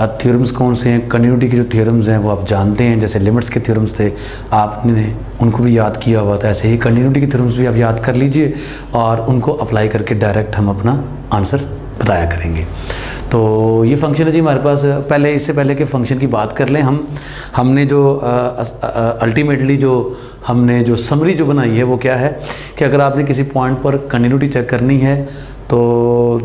थ्योरम्स कौन से हैं, कंटिन्यूटी के जो थ्योरम्स हैं वो आप जानते हैं, जैसे लिमिट्स के थ्योरम्स थे आपने उनको भी याद किया हुआ था, ऐसे ही कंटिन्यूटी के थ्योरम्स भी आप याद कर लीजिए और उनको अप्लाई करके डायरेक्ट हम अपना आंसर बताया करेंगे। तो ये फंक्शन है जी हमारे पास। पहले इससे पहले कि फ़ंक्शन की बात कर लें, हमने जो अल्टीमेटली जो हमने जो समरी जो बनाई है वो क्या है कि अगर आपने किसी पॉइंट पर कंटिन्यूटी चेक करनी है तो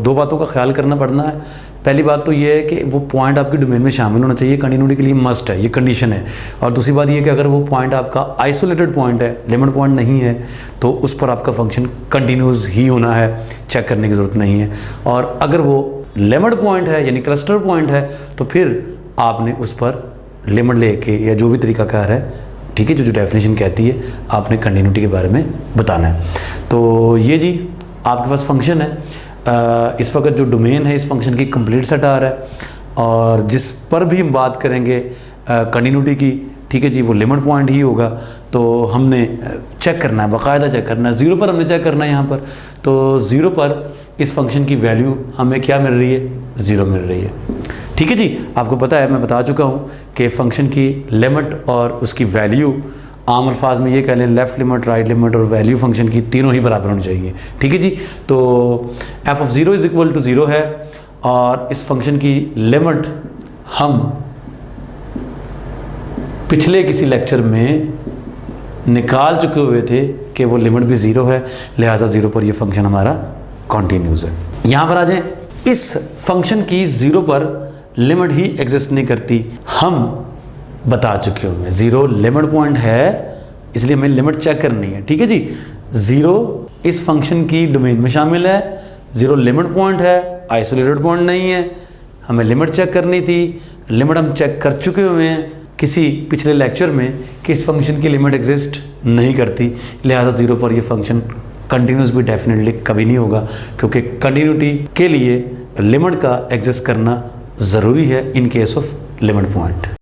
दो बातों का ख्याल करना पड़ना है। पहली बात तो ये है कि वो पॉइंट आपके डोमेन में शामिल होना चाहिए, कंटिन्यूटी के लिए मस्ट है, ये कंडीशन है। और दूसरी बात ये कि अगर वो पॉइंट आपका आइसोलेटेड पॉइंट है, लिमिट पॉइंट नहीं है, तो उस पर आपका फंक्शन कंटिन्यूस ही होना है, चेक करने की ज़रूरत नहीं है। और अगर वो लिमिट पॉइंट है यानी क्लस्टर पॉइंट है तो फिर आपने उस पर लिमिट लेके या जो भी तरीकाकार है, ठीक है, जो डेफिनेशन कहती है, आपने कंटिन्यूटी के बारे में बताना है। तो ये जी आपके पास फंक्शन है, इस वक्त जो डोमेन है इस फंक्शन की कंप्लीट सेट आ रहा है, और जिस पर भी हम बात करेंगे कंटिन्यूटी की, ठीक है जी, वो लिमिट पॉइंट ही होगा। तो हमने चेक करना है, बाकायदा चेक करना है, 0 पर हमने चेक करना है यहाँ पर। तो 0 पर इस फंक्शन की वैल्यू हमें क्या मिल रही है, 0 मिल रही है। ठीक है जी, आपको पता है, मैं बता चुका हूँ कि फंक्शन की लिमिट और उसकी वैल्यू आम अल्फाज में ये कह लें, लेफ़्ट लिमिट, राइट लिमिट और वैल्यू फंक्शन की तीनों ही बराबर होनी चाहिए। ठीक है जी, तो F of 0 is equal to 0 है और इस फंक्शन की लिमिट हम पिछले किसी लेक्चर में निकाल चुके हुए थे कि वो लिमिट भी 0 है, लिहाजा 0 पर ये फंक्शन हमारा कॉन्टीन्यूस है। यहाँ पर आ जाएं, इस फंक्शन की 0 पर लिमिट ही एग्जिस्ट नहीं करती, हम बता चुके होंगे। 0 लिमिट पॉइंट है, इसलिए हमें लिमिट चेक करनी है। ठीक है जी, 0 इस फंक्शन की डोमेन में शामिल है, 0 लिमिट पॉइंट है, आइसोलेटेड पॉइंट नहीं है, हमें लिमिट चेक करनी थी। लिमिट हम चेक कर चुके हुए हैं किसी पिछले लेक्चर में कि इस फंक्शन की लिमिट एग्जिस्ट नहीं करती, लिहाजा 0 पर ये फंक्शन कंटिन्यूस भी डेफिनेटली कभी नहीं होगा, क्योंकि कंटिन्यूटी के लिए लिमिट का एग्जिस्ट करना ज़रूरी है in case of limit point.